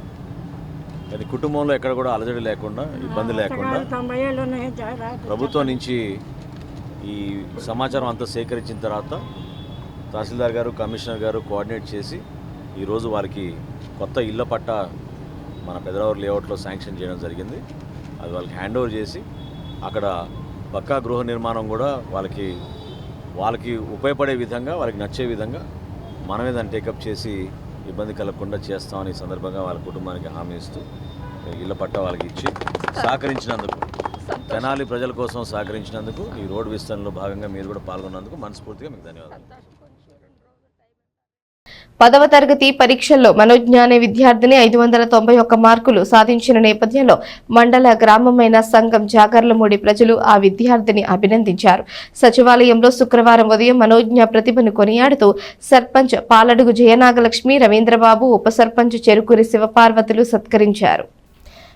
కానీ కుటుంబంలో ఎక్కడ కూడా అలజడి లేకుండా, ఇబ్బంది లేకుండా ప్రభుత్వం నుంచి ఈ సమాచారం అంతా సేకరించిన తర్వాత తహసీల్దార్ గారు, కమిషనర్ గారు కోఆర్డినేట్ చేసి ఈరోజు వారికి కొత్త ఇళ్ల పట్టా మన పెదరావూరు లేఅవుట్లో శాంక్షన్ చేయడం జరిగింది. అది వాళ్ళకి హ్యాండ్ ఓవర్ చేసి అక్కడ పక్కా గృహ నిర్మాణం కూడా వాళ్ళకి ఉపయోగపడే విధంగా, వాళ్ళకి నచ్చే విధంగా మనమే దాన్ని టేకప్ చేసి ఇబ్బంది కలగకుండా చేస్తామని ఈ సందర్భంగా వాళ్ళ కుటుంబానికి హామీ ఇస్తూ ఇళ్ల పట్టా వాళ్ళకి ఇచ్చి సహకరించినందుకు, తెనాలి ప్రజల కోసం సహకరించినందుకు, ఈ రోడ్డు విస్తరణలో భాగంగా మీరు కూడా పాల్గొన్నందుకు మనస్ఫూర్తిగా మీకు ధన్యవాదాలు. 10వ తరగతి పరీక్షల్లో మనోజ్ఞ అనే విద్యార్థిని 591 మార్కులు సాధించిన నేపథ్యంలో మండల గ్రామమైన సంఘం జాగర్లమూడి ప్రజలు ఆ విద్యార్థిని అభినందించారు. సచివాలయంలో శుక్రవారం ఉదయం మనోజ్ఞ ప్రతిభను కొనియాడుతూ సర్పంచ్ పాలడుగు జయనాగలక్ష్మి, రవీంద్రబాబు, ఉప సర్పంచ్ చెరుకూరి శివపార్వతులు సత్కరించారు.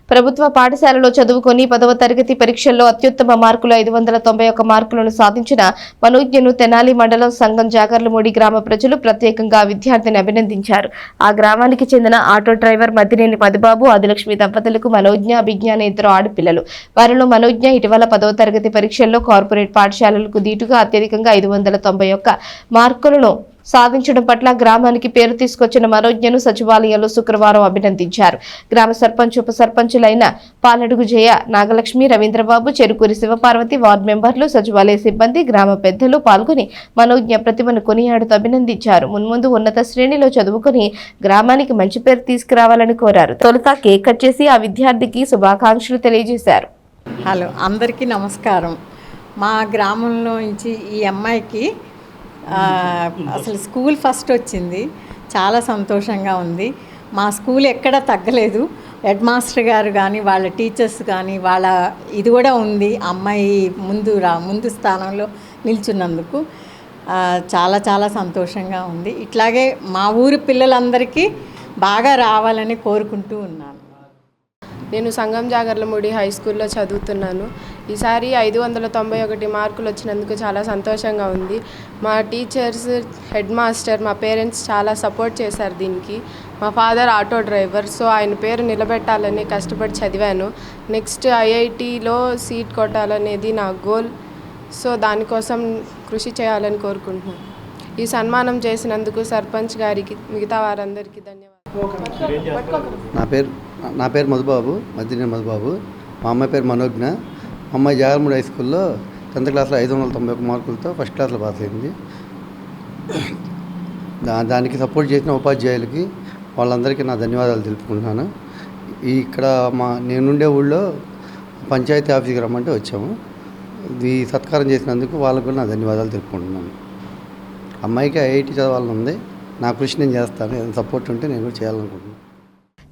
ప్రభుత్వ పాఠశాలలో చదువుకొని 10వ తరగతి పరీక్షల్లో అత్యుత్తమ మార్కులు 591 మార్కులను సాధించిన మనోజ్ఞను తెనాలి మండలం సంఘం జాగర్లమూడి గ్రామ ప్రజలు ప్రత్యేకంగా విద్యార్థిని అభినందించారు. ఆ గ్రామానికి చెందిన ఆటో డ్రైవర్ మద్దినేని మధుబాబు, ఆదిలక్ష్మి దంపతులకు మనోజ్ఞ, అభిజ్ఞ అనే 2 ఆడపిల్లలు. వారిలో మనోజ్ఞ ఇటీవల 10వ తరగతి పరీక్షల్లో కార్పొరేట్ పాఠశాలలకు దీటుగా అత్యధికంగా 591 మార్కులను సాధించడం పట్ల గ్రామానికి పేరు తీసుకొచ్చిన మనోజ్ఞను సచివాలయంలో శుక్రవారం అభినందించారు. గ్రామ సర్పంచ్, ఉప సర్పంచులైన పాలడుగు జయ నాగలక్ష్మి, రవీంద్రబాబు, చెరుకూరి శివపార్వతి, వార్డు మెంబర్లు, సచివాలయ సిబ్బంది, గ్రామ పెద్దలు పాల్గొని మనోజ్ఞ ప్రతిభను కొనియాడుతూ అభినందించారు. మున్ముందు ఉన్నత శ్రేణిలో చదువుకుని గ్రామానికి మంచి పేరు తీసుకురావాలని కోరారు. తొలుత కేక్ కట్ చేసి ఆ విద్యార్థికి శుభాకాంక్షలు తెలియజేశారు. హలో, అందరికీ నమస్కారం. మా గ్రామంలో నుంచి ఈ అమ్మాయికి అసలు స్కూల్ ఫస్ట్ వచ్చింది. చాలా సంతోషంగా ఉంది. మా స్కూల్ ఎక్కడ తగ్గలేదు. హెడ్ మాస్టర్ గారు కానీ, వాళ్ళ టీచర్స్ కానీ, వాళ్ళ ఇది కూడా ఉంది. అమ్మాయి ముందు స్థానంలో నిల్చున్నందుకు చాలా చాలా సంతోషంగా ఉంది. ఇట్లాగే మా ఊరి పిల్లలందరికీ బాగా రావాలని కోరుకుంటూ ఉన్నాను. నేను సంఘం జాగర్లమూడి హై స్కూల్లో చదువుతున్నాను. ఈసారి 591 మార్కులు వచ్చినందుకు చాలా సంతోషంగా ఉంది. మా టీచర్స్, హెడ్ మాస్టర్, మా పేరెంట్స్ చాలా సపోర్ట్ చేశారు దీనికి. మా ఫాదర్ ఆటో డ్రైవర్, సో ఆయన పేరు నిలబెట్టాలని కష్టపడి చదివాను. నెక్స్ట్ ఐఐటిలో సీట్ కొట్టాలనేది నా గోల్. సో దానికోసం కృషి చేయాలని కోరుకుంటున్నాను. ఈ సన్మానం చేసినందుకు సర్పంచ్ గారికి, మిగతా వారందరికీ ధన్యవాదాలు. నా పేరు మధుబాబు, మద్దినేని మధుబాబు. మా అమ్మాయి పేరు మనోజ్ఞ. మా అమ్మాయి జాగర్లమూడి హై స్కూల్లో 10th క్లాస్లో 591 మార్కులతో ఫస్ట్ క్లాస్లో పాస్ అయింది. దానికి సపోర్ట్ చేసిన ఉపాధ్యాయులకి వాళ్ళందరికీ నా ధన్యవాదాలు తెలుపుకుంటున్నాను. ఇక్కడ నేనుండే ఊళ్ళో పంచాయతీ ఆఫీస్కి రమ్మంటే వచ్చాము. ఈ సత్కారం చేసినందుకు వాళ్ళకు కూడా నా ధన్యవాదాలు తెలుపుకుంటున్నాను. అమ్మాయికి ఐఐటి చదవాలని ఉంది. నా కృషి నేను చేస్తాను. ఏదైనా సపోర్ట్ ఉంటే నేను కూడా చేయాలనుకుంటున్నాను.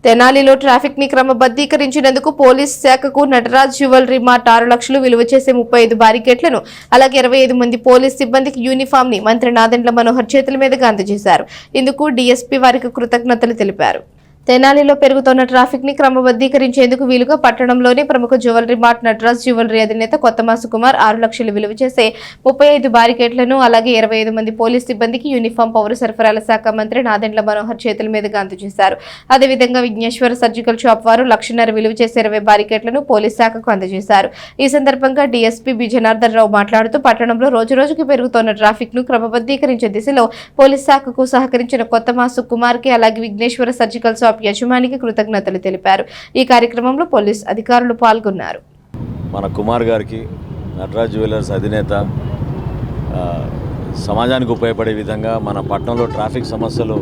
తెనాలిలో ట్రాఫిక్ ని క్రమబద్ధీకరించినందుకు పోలీస్ శాఖకు నటరాజ్ జ్యువెలరీ మార్ట్ 6 లక్షలు విలువ చేసే 35 బారికేట్లను, అలాగే 25 మంది పోలీస్ సిబ్బందికి యూనిఫామ్ ని మంత్రి నాదెండ్ల మనోహర్ చేతుల మీదుగా అందజేశారు. ఇందుకు డీఎస్పీ వారికి కృతజ్ఞతలు తెలిపారు. తెనాలిలో పెరుగుతున్న ట్రాఫిక్ ని క్రమబద్ధీకరించేందుకు వీలుగా పట్టణంలోని ప్రముఖ జ్యువెలరీ మార్ట్ నటరాజ్ జ్యువెలరీ అధినేత కొత్తమాసు కుమార్ 6 లక్షలు విలువ చేసే 35 బారికేట్లను, అలాగే 25 మంది పోలీస్ సిబ్బందికి యూనిఫామ్ పౌర సరఫరాల శాఖ మంత్రి నాదెండ్ల మనోహర్ చేతుల మీదుగా అందజేశారు. అదేవిధంగా విఘ్నేశ్వర సర్జికల్ షాప్ వారు 1,50,000 విలువ చేసే 20 బారికేట్లను పోలీస్ శాఖకు అందజేశారు. ఈ సందర్భంగా డీఎస్పీ బి జనార్దన్ రావు మాట్లాడుతూ పట్టణంలో రోజురోజుకు పెరుగుతున్న ట్రాఫిక్ ను క్రమబద్ధీకరించే దిశలో పోలీస్ శాఖకు సహకరించిన కొత్తమాసు కుమార్ కి, అలాగే విఘ్నేశ్వర సర్జికల్ షాప్ యజమానికి కృతజ్ఞతలు తెలిపారు. ఈ కార్యక్రమంలో పోలీస్ అధికారులు పాల్గొన్నారు. మన కుమార్ గారికి, నటరాజ్ జ్యువెలర్స్ అధినేత, సమాజానికి ఉపయోగపడే విధంగా మన పట్టణంలో ట్రాఫిక్ సమస్యలు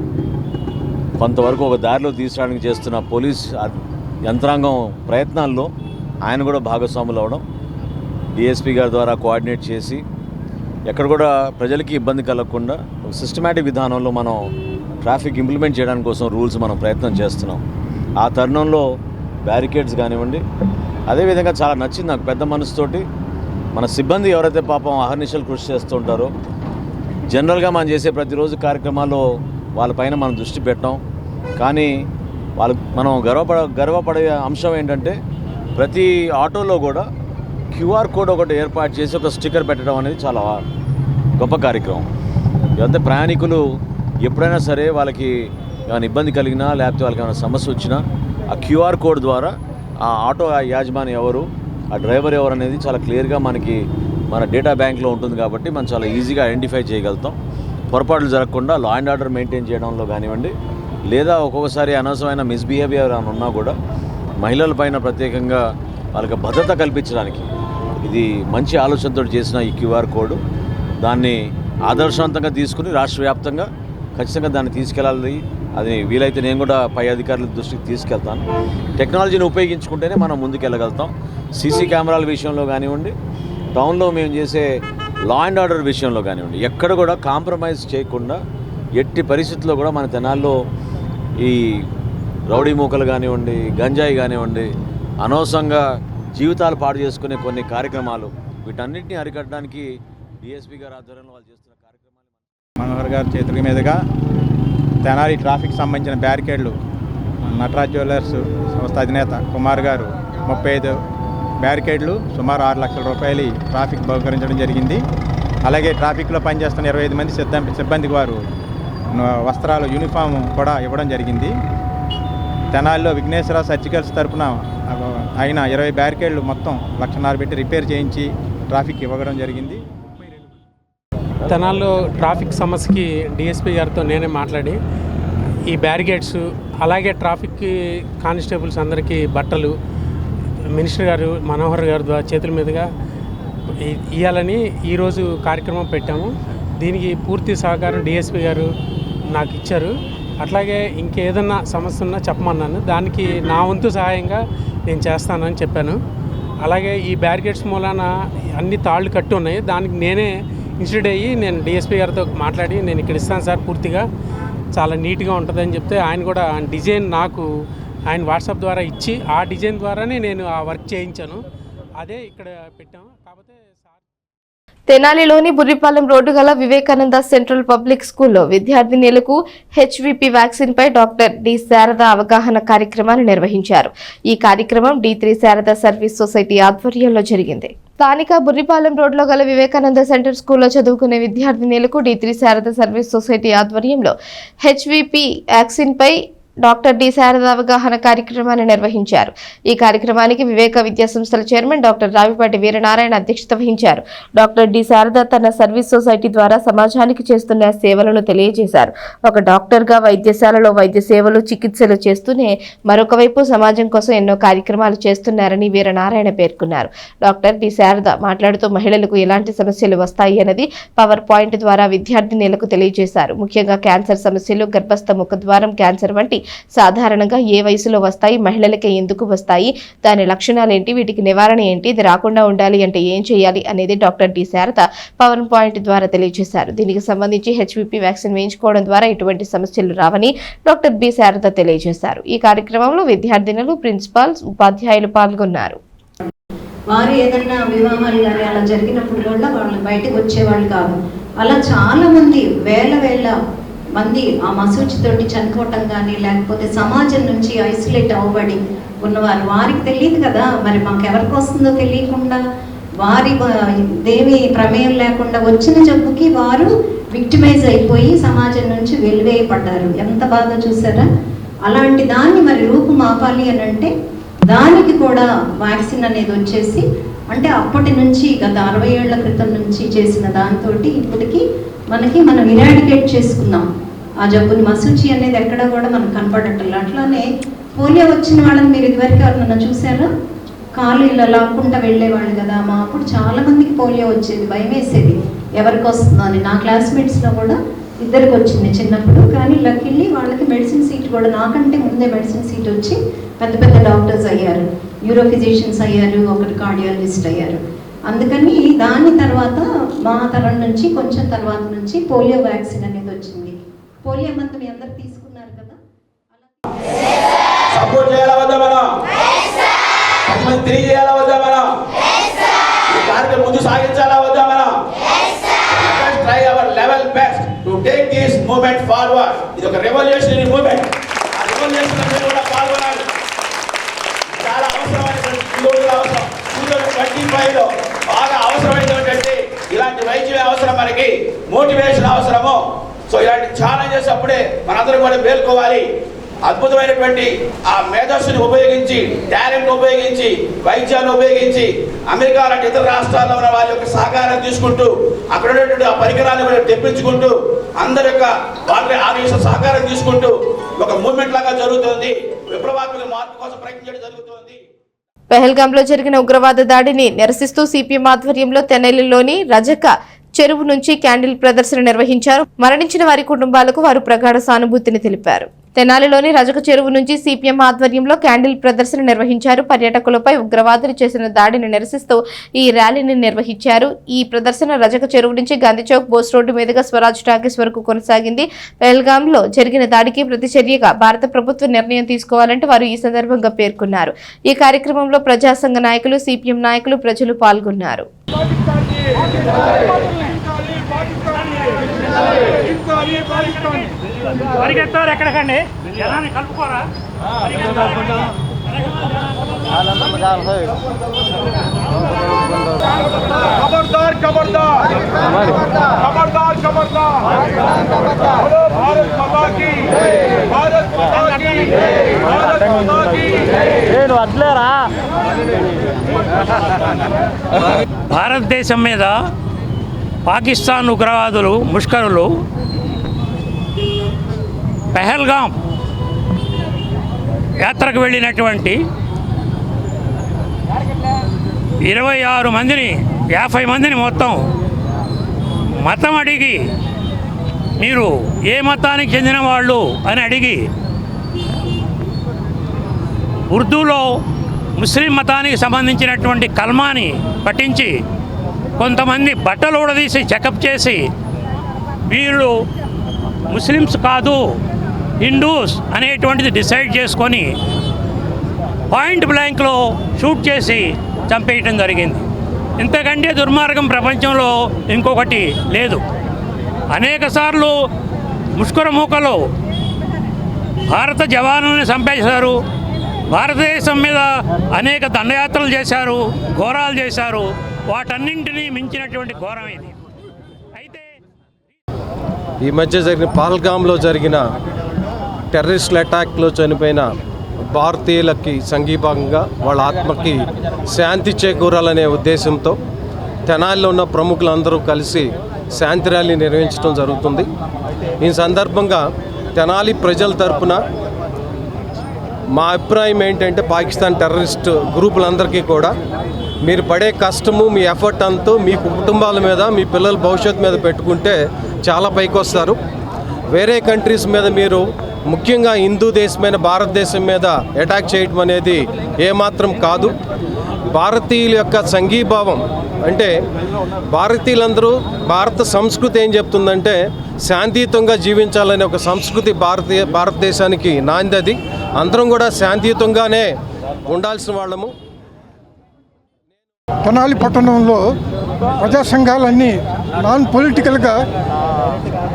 కొంతవరకు ఒక దారిలో తీసుకురావడానికి చేస్తున్న పోలీస్ యంత్రాంగం ప్రయత్నాల్లో ఆయన కూడా భాగస్వాములు అవడం, డిఎస్పీ గారి ద్వారా కోఆర్డినేట్ చేసి ఎక్కడ కూడా ప్రజలకి ఇబ్బంది కలగకుండా ఒక సిస్టమేటిక్ విధానంలో మనం ట్రాఫిక్ ఇంప్లిమెంట్ చేయడానికి కోసం రూల్స్ మనం ప్రయత్నం చేస్తున్నాం. ఆ తరుణంలో బ్యారికేడ్స్ కానివ్వండి, అదేవిధంగా చాలా నచ్చింది నాకు పెద్ద మనసుతోటి మన సిబ్బంది ఎవరైతే పాపం అహర్నిశలు కృషి చేస్తూ ఉంటారో, జనరల్గా మనం చేసే ప్రతిరోజు కార్యక్రమాల్లో వాళ్ళపైన మనం దృష్టి పెట్టాం. కానీ మనం గర్వపడే అంశం ఏంటంటే ప్రతి ఆటోలో కూడా క్యూఆర్ కోడ్ ఒకటి ఏర్పాటు చేసి ఒక స్టిక్కర్ పెట్టడం అనేది చాలా గొప్ప కార్యక్రమం. ఇదంతా ప్రయాణికులు ఎప్పుడైనా సరే వాళ్ళకి ఏమైనా ఇబ్బంది కలిగినా, లేకపోతే వాళ్ళకి ఏమైనా సమస్య వచ్చినా ఆ క్యూఆర్ కోడ్ ద్వారా ఆ ఆటో యాజమాని ఎవరు, ఆ డ్రైవర్ ఎవరు అనేది చాలా క్లియర్గా మన డేటా బ్యాంక్లో ఉంటుంది. కాబట్టి మనం చాలా ఈజీగా ఐడెంటిఫై చేయగలుగుతాం. పొరపాట్లు జరగకుండా లా అండ్ ఆర్డర్ మెయింటైన్ చేయడంలో కానివ్వండి, లేదా ఒక్కొక్కసారి అనవసరమైన మిస్బిహేవియర్ అని ఉన్నా కూడా మహిళల పైన ప్రత్యేకంగా వాళ్ళకి భద్రత కల్పించడానికి ఇది మంచి ఆలోచనతో చేసిన ఈ క్యూఆర్ కోడ్, దాన్ని ఆదర్శవంతంగా తీసుకుని రాష్ట్ర వ్యాప్తంగా ఖచ్చితంగా దాన్ని తీసుకెళ్ళాలి. అది వీలైతే నేను కూడా పై అధికారుల దృష్టికి తీసుకెళ్తాను. టెక్నాలజీని ఉపయోగించుకుంటేనే మనం ముందుకెళ్ళగలుగుతాం. సీసీ కెమెరాల విషయంలో కానివ్వండి, టౌన్లో మేము చేసే లా అండ్ ఆర్డర్ విషయంలో కానివ్వండి, ఎక్కడ కూడా కాంప్రమైజ్ చేయకుండా ఎట్టి పరిస్థితుల్లో కూడా మన తెనాల్లో ఈ రౌడీ మూకలు కానివ్వండి, గంజాయి కానివ్వండి, అనవసరంగా జీవితాలు పాడు చేసుకునే కొన్ని కార్యక్రమాలు, వీటన్నిటిని అరికట్టడానికి డిఎస్పీ గారి ఆధ్వర్యంలో వాళ్ళు చేస్తున్న కార్యక్రమాలు మనోహర్ గారి చేతుల మీదుగా తెనాలి ట్రాఫిక్ సంబంధించిన బ్యారికేడ్లు నటరాజ్ జ్యువెలర్స్ సంస్థ అధినేత కుమార్ గారు 35 బ్యారికేడ్లు సుమారు 6 లక్షల రూపాయలు ట్రాఫిక్ బహుకరించడం జరిగింది. అలాగే ట్రాఫిక్లో పనిచేస్తున్న 25 మంది సిబ్బందికి వారు వస్త్రాలు యూనిఫామ్ కూడా ఇవ్వడం జరిగింది. తెనాలిలో విఘ్నేశ్వర సర్జికల్స్ తరఫున అయిన 20 బ్యారికేడ్లు మొత్తం 1,50,000 పెట్టి రిపేర్ చేయించి ట్రాఫిక్ ఇవ్వడం జరిగింది. తెనాల్లో ట్రాఫిక్ సమస్యకి డిఎస్పీ గారితో నేనే మాట్లాడి ఈ బ్యారికేడ్స్ అలాగే ట్రాఫిక్ కానిస్టేబుల్స్ అందరికీ బట్టలు మినిస్టర్ గారు మనోహర్ గారి చేతుల మీదుగా ఇవ్వాలని ఈరోజు కార్యక్రమం పెట్టాము. దీనికి పూర్తి సహకారం డిఎస్పీ గారు నాకు ఇచ్చారు. అట్లాగే ఇంకేదన్నా సమస్య ఉన్నా చెప్పమన్నాను, దానికి నా వంతు సహాయంగా నేను చేస్తానని చెప్పాను. అలాగే ఈ బ్యారికేడ్స్ మూలాన అన్ని తాళ్ళు కట్టి ఉన్నాయి, దానికి నేనే ఇన్స్టిట్యూట్ అయ్యి నేను డిఎస్పీ గారితో మాట్లాడి నేను ఇక్కడ ఇస్తాను సార్, పూర్తిగా చాలా నీట్గా ఉంటుందని చెప్తే ఆయన కూడా డిజైన్ నాకు ఆయన వాట్సాప్ ద్వారా ఇచ్చి ఆ డిజైన్ ద్వారానే నేను ఆ వర్క్ చేయించాను. అదే ఇక్కడ పెట్టాము. కాకపోతే తెనాలిలోని బుర్రిపాలెం రోడ్డు గల వివేకానంద సెంట్రల్ పబ్లిక్ స్కూల్లో విద్యార్థినులకు హెచ్విపి వ్యాక్సిన్ పై డాక్టర్ డి శారద అవగాహన కార్యక్రమాన్ని నిర్వహించారు. ఈ కార్యక్రమం D3 శారద సర్వీస్ సొసైటీ ఆధ్వర్యంలో జరిగింది. స్థానిక బుర్రిపాలెం రోడ్లో గల వివేకానంద సెంటర్ స్కూల్లో చదువుకునే విద్యార్థినులకు D3 శారద సర్వీస్ సొసైటీ ఆధ్వర్యంలో హెచ్విపి వ్యాక్సిన్ పై డాక్టర్ డి శారద అవగాహన కార్యక్రమాన్ని నిర్వహించారు. ఈ కార్యక్రమానికి వివేక విద్యా సంస్థల చైర్మన్ డాక్టర్ రావిపాటి వీరనారాయణ అధ్యక్షత వహించారు. డాక్టర్ డి శారద తన సర్వీస్ సొసైటీ ద్వారా సమాజానికి చేస్తున్న సేవలను తెలియజేశారు. ఒక డాక్టర్గా వైద్యశాలలో వైద్య సేవలు చికిత్సలు చేస్తూనే మరొక వైపు సమాజం కోసం ఎన్నో కార్యక్రమాలు చేస్తున్నారని వీరనారాయణ పేర్కొన్నారు. డాక్టర్ డి శారద మాట్లాడుతూ మహిళలకు ఎలాంటి సమస్యలు వస్తాయి అన్నది పవర్ పాయింట్ ద్వారా విద్యార్థినులకు తెలియజేశారు. ముఖ్యంగా క్యాన్సర్ సమస్యలు, గర్భస్థ ముఖద్వారం క్యాన్సర్ వంటి సాధారణంగా ఏ వయసులో వస్తాయి, మహిళలకే ఎందుకు వస్తాయి, దాని లక్షణాలు ఏంటి, వీటికి నివారణ ఏంటి, ఇది రాకుండా ఉండాలి అంటే ఏం చేయాలి అనేది doctor D Sarada PowerPoint ద్వారా తెలియజేశారు. దీనికి సంబంధించి హెచ్విపి వ్యాక్సిన్ వేయించుకోవడం ద్వారా ఎటువంటి సమస్యలు రావని డాక్టర్ బి శారద తెలియజేశారు. ఈ కార్యక్రమంలో విద్యార్థినులు, ప్రిన్సిపాల్స్, ఉపాధ్యాయులు పాల్గొన్నారు. వారు ఏదన్నా వివాహాలు కానీ అలా జరిగినప్పుడు కూడా వాళ్ళు బయటకు వచ్చేవాళ్ళు కాదు. అలా చాలా మంది వేల మంది ఆ మసూచితోటి చనిపోవటం కానీ లేకపోతే సమాజం నుంచి ఐసోలేట్ అవ్వబడి ఉన్నవారు, వారికి తెలియదు కదా, మరి మాకెవరికి వస్తుందో తెలియకుండా వారి దేవి ప్రమేయం లేకుండా వచ్చిన జబ్బుకి వారు విక్టిమైజ్ అయిపోయి సమాజం నుంచి వెలివేయబడ్డారు. ఎంత బాధ చూసారా. అలాంటి దాన్ని మరి రూపుమాపాలి అని అంటే దానికి కూడా వ్యాక్సిన్ అనేది వచ్చేసి, అంటే అప్పటి నుంచి గత 60 ఏళ్ల క్రితం నుంచి చేసిన దాంతో ఇప్పటికి మనం ఇరాడికేట్ చేసుకున్నాం ఆ జబ్బుని. మసూచి అనేది ఎక్కడ కూడా మనకు కనపడట్లేదు. అట్లానే పోలియో వచ్చిన వాళ్ళని మీరు ఇదివరకు ఎవరన్నా చూసారా? కాలు ఇలా లాక్కుంటా వెళ్ళేవాళ్ళు కదా. మా అప్పుడు చాలా మందికి పోలియో వచ్చేది, భయం వేసేది ఎవరికి వస్తుందో అని. నా క్లాస్మేట్స్లో కూడా 2 వచ్చింది చిన్నప్పుడు. కానీ లక్కీలీ వాళ్ళకి మెడిసిన్ సీట్ కూడా నాకంటే ముందే మెడిసిన్ సీట్ వచ్చి పెద్ద డాక్టర్స్ అయ్యారు, న్యూరో ఫిజిషియన్స్ అయ్యారు, ఒకరు కార్డియాలజిస్ట్ అయ్యారు. అందుకని దాని తర్వాత మా తరం నుంచి కొంచెం తర్వాత నుంచి పోలియో వ్యాక్సిన్ అనేది వచ్చింది. పోలియో మందు మీ అందరు తీసుకున్నారు కదా. సపోర్ట్ చేయాలా వద్దా మనం? తిరిగి చేయాలా వద్దా మనం? ఈ కార్యక్రమం ముందు సాగించాలా వద్దా మనం? Try our level best to take this movement forward. ఇది ఒక రెవల్యూషనరీ మూవ్మెంట్. ఆ రెవల్యూషన్ కూడా పాల్గొనాలి. చాలా అవసరమైన అవసరం. 2025లో బాగా అవసరమైనటువంటి ఇలాంటి వైద్యం అవసరం, మనకి మోటివేషన్ అవసరము. సో ఇలాంటి ఛాలెంజెస్ అప్పుడే మనందరం కూడా మేల్కోవాలి. అద్భుతమైనటువంటి ఆ మేధస్సుని ఉపయోగించి, టాలెంట్ ఉపయోగించి, వైద్యాన్ని ఉపయోగించి అమెరికా లాంటి ఇతర రాష్ట్రాల్లో ఉన్న వాళ్ళ యొక్క సహకారం తీసుకుంటూ అక్కడ ఉన్నటువంటి ఆ పరికరాన్ని కూడా తెప్పించుకుంటూ అందరి యొక్క వాళ్ళ ఆదేశ సహకారం తీసుకుంటూ ఒక మూవ్మెంట్ లాగా జరుగుతుంది. విప్లవాత్మక మార్పు కోసం ప్రయత్నించడం జరుగుతుంది. పెహల్గాంలో జరిగిన ఉగ్రవాద దాడిని నిరసిస్తూ సిపిఎం ఆధ్వర్యంలో తెనాలిలోని రజక చెరువు నుంచి క్యాండిల్ ప్రదర్శన నిర్వహించారు. మరణించిన వారి కుటుంబాలకు వారు ప్రగాఢ సానుభూతిని తెలిపారు. తెనాలిలోని రజక చెరువు నుంచి సిపిఎం ఆధ్వర్యంలో క్యాండిల్ ప్రదర్శన నిర్వహించారు. పర్యాటకులపై ఉగ్రవాదులు చేసిన దాడిని నిరసిస్తూ ఈ ర్యాలీని నిర్వహించారు. ఈ ప్రదర్శన రజక చెరువు నుంచి గాంధీ చౌక్ బోస్ రోడ్డు మీదుగా స్వరాజ్ టాకీస్ వరకు కొనసాగింది. పెహల్గాంలో జరిగిన దాడికి ప్రతిచర్యగా భారత ప్రభుత్వం నిర్ణయం తీసుకోవాలంటే వారు ఈ సందర్భంగా పేర్కొన్నారు. ఈ కార్యక్రమంలో ప్రజా సంఘ నాయకులు, సిపిఎం నాయకులు, ప్రజలు పాల్గొన్నారు. खबरदार खबरदार खबरदार खबरदार भारत माता की भारत माता की भारत माता की భారతదేశం మీద పాకిస్తాన్ ఉగ్రవాదులు ముష్కరులు పెహల్గాం యాత్రకు వెళ్ళినటువంటి 26 మందిని 50 మందిని మొత్తం మతం అడిగి మీరు ఏ మతానికి చెందిన వాళ్ళు అని అడిగి ఉర్దూలో ముస్లిం మతానికి సంబంధించినటువంటి కల్మాని పఠించి కొంతమంది బట్టలు ఊడదీసి చెకప్ చేసి వీళ్ళు ముస్లిమ్స్ కాదు హిందూస్ అనేటువంటిది డిసైడ్ చేసుకొని పాయింట్ బ్లాంక్లో షూట్ చేసి చంపేయటం జరిగింది. ఇంతకంటే దుర్మార్గం ప్రపంచంలో ఇంకొకటి లేదు. అనేకసార్లు ముష్కరమూకలో భారత జవానుల్ని చంపేశారు. భారతదేశం మీద అనేక దండయాత్రలు చేశారు, ఘోరాలు చేశారు. వాటన్నింటినీ మించినటువంటి ఘోరం ఇది. ఈ మధ్య జరిగిన పహల్గాంలో జరిగిన టెర్రరిస్టుల అటాక్లో చనిపోయిన భారతీయులకి సంఘీభాగంగా వాళ్ళ ఆత్మకి శాంతి చేకూరాలనే ఉద్దేశంతో తెనాలిలో ఉన్న ప్రముఖులందరూ కలిసి శాంతి ర్యాలీ నిర్వహించడం జరుగుతుంది. ఈ సందర్భంగా తెనాలి ప్రజల తరపున మా అభిప్రాయం ఏంటంటే పాకిస్తాన్ టెర్రరిస్ట్ గ్రూపులందరికీ కూడా మీరు పడే కష్టము మీ ఎఫర్ట్ అంతా మీ కుటుంబాల మీద మీ పిల్లల భవిష్యత్తు మీద పెట్టుకుంటే చాలా పైకి వస్తారు. వేరే కంట్రీస్ మీద మీరు ముఖ్యంగా హిందూ దేశమైన భారతదేశం మీద అటాక్ చేయడం అనేది ఏమాత్రం కాదు. భారతీయుల యొక్క సంఘీభావం అంటే భారతీయులందరూ భారత సంస్కృతి ఏం చెప్తుందంటే శాంతియుతంగా జీవించాలనే ఒక సంస్కృతి భారతదేశానికి నాంది. అందరం కూడా శాంతియుతంగానే ఉండాల్సిన వాళ్ళము. తెనాలి పట్టణంలో ప్రజా సంఘాలన్నీ నాన్ పొలిటికల్గా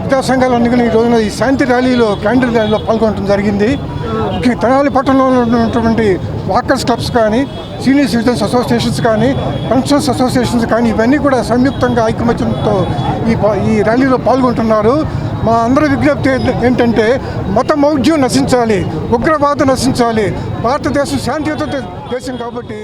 ప్రజా సంఘాలన్నీ ఈ రోజున ఈ శాంతి ర్యాలీలో క్యాండిల్ ర్యాలీలో పాల్గొనడం జరిగింది. ముఖ్యంగా తెనాలి పట్టణంలో ఉన్నటువంటి వాకర్స్ క్లబ్స్ కానీ, సీనియర్ సిటిజన్స్ అసోసియేషన్స్ కానీ, పెన్షన్స్ అసోసియేషన్స్ కానీ ఇవన్నీ కూడా సంయుక్తంగా ఐకమత్యంతో ఈ ర్యాలీలో పాల్గొంటున్నారు. మా అందరి విజ్ఞప్తి ఏంటంటే మత మౌఢ్యం నశించాలి, ఉగ్రవాదం నశించాలి. భారతదేశం శాంతియుత దేశం కాబట్టి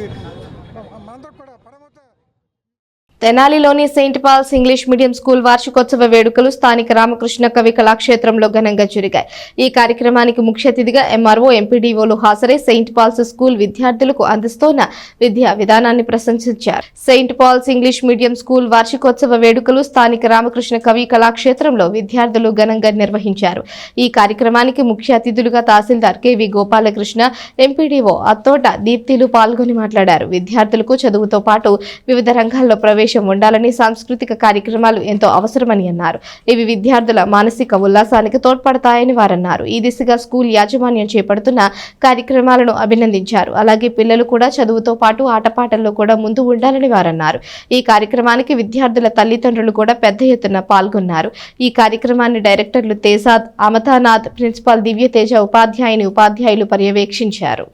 తెనాలిలోని saint Paul's English medium school వార్షికోత్సవ వేడుకలు స్థానిక రామకృష్ణ కవి కళాక్షేత్రంలో ఘనంగా జరిగాయి. ఈ కార్యక్రమానికి ముఖ్య అతిథిగా ఎంఆర్ఓ, ఎంపీడీఓలు హాజరై సెయింట్ పాల్స్ స్కూల్ విద్యార్థులకు అందిస్తోన్న విద్యా విధానాన్ని ప్రశంసించారు. Saint Paul's English medium school వార్షికోత్సవ వేడుకలు స్థానిక రామకృష్ణ కవి కళాక్షేత్రంలో విద్యార్థులు ఘనంగా నిర్వహించారు. ఈ కార్యక్రమానికి ముఖ్య అతిథులుగా తహసీల్దార్ కెవి గోపాలకృష్ణ, ఎంపీడీఓ అత్తోట దీప్తిలు పాల్గొని మాట్లాడారు. విద్యార్థులకు చదువుతో పాటు వివిధ రంగాల్లో ప్రవేశం ఉండాలని, సాంస్కృతిక కార్యక్రమాలు ఎంతో అవసరమని అన్నారు. ఇవి విద్యార్థుల మానసిక ఉల్లాసానికి తోడ్పడతాయని వారన్నారు. ఈ దిశగా స్కూల్ యాజమాన్యం చేపడుతున్న కార్యక్రమాలను అభినందించారు. అలాగే పిల్లలు కూడా చదువుతో పాటు ఆటపాటల్లో కూడా ముందు ఉండాలని వారన్నారు. ఈ కార్యక్రమానికి విద్యార్థుల తల్లిదండ్రులు కూడా పెద్ద ఎత్తున పాల్గొన్నారు. ఈ కార్యక్రమాన్ని డైరెక్టర్లు తేజాద్, అమతానాథ్, ప్రిన్సిపాల్ దివ్యతేజ, ఉపాధ్యాయులు పర్యవేక్షించారు.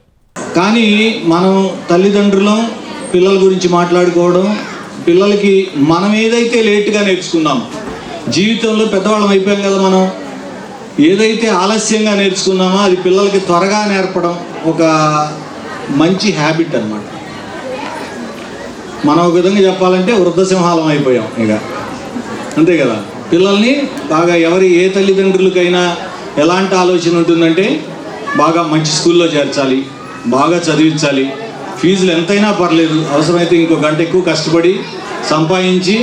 కానీ మనం తల్లిదండ్రులం పిల్లల గురించి మాట్లాడుకోవడం, పిల్లలకి మనం ఏదైతే లేట్గా నేర్చుకున్నాం, జీవితంలో పెద్దవాళ్ళం అయిపోయాం కదా, మనం ఏదైతే ఆలస్యంగా నేర్చుకున్నామో అది పిల్లలకి త్వరగా నేర్పడం ఒక మంచి హ్యాబిట్ అన్నమాట. మనం ఒక విధంగా చెప్పాలంటే వృద్ధసింహాలం అయిపోయాం ఇక, అంతే కదా. పిల్లల్ని బాగా ఏ తల్లిదండ్రులకైనా ఎలాంటి ఆలోచన ఉంటుందంటే బాగా మంచి స్కూల్లో చేర్చాలి, బాగా చదివించాలి, ఫీజులు ఎంతైనా పర్లేదు, అవసరమైతే ఇంకో గంట ఎక్కువ కష్టపడి సంపాదించి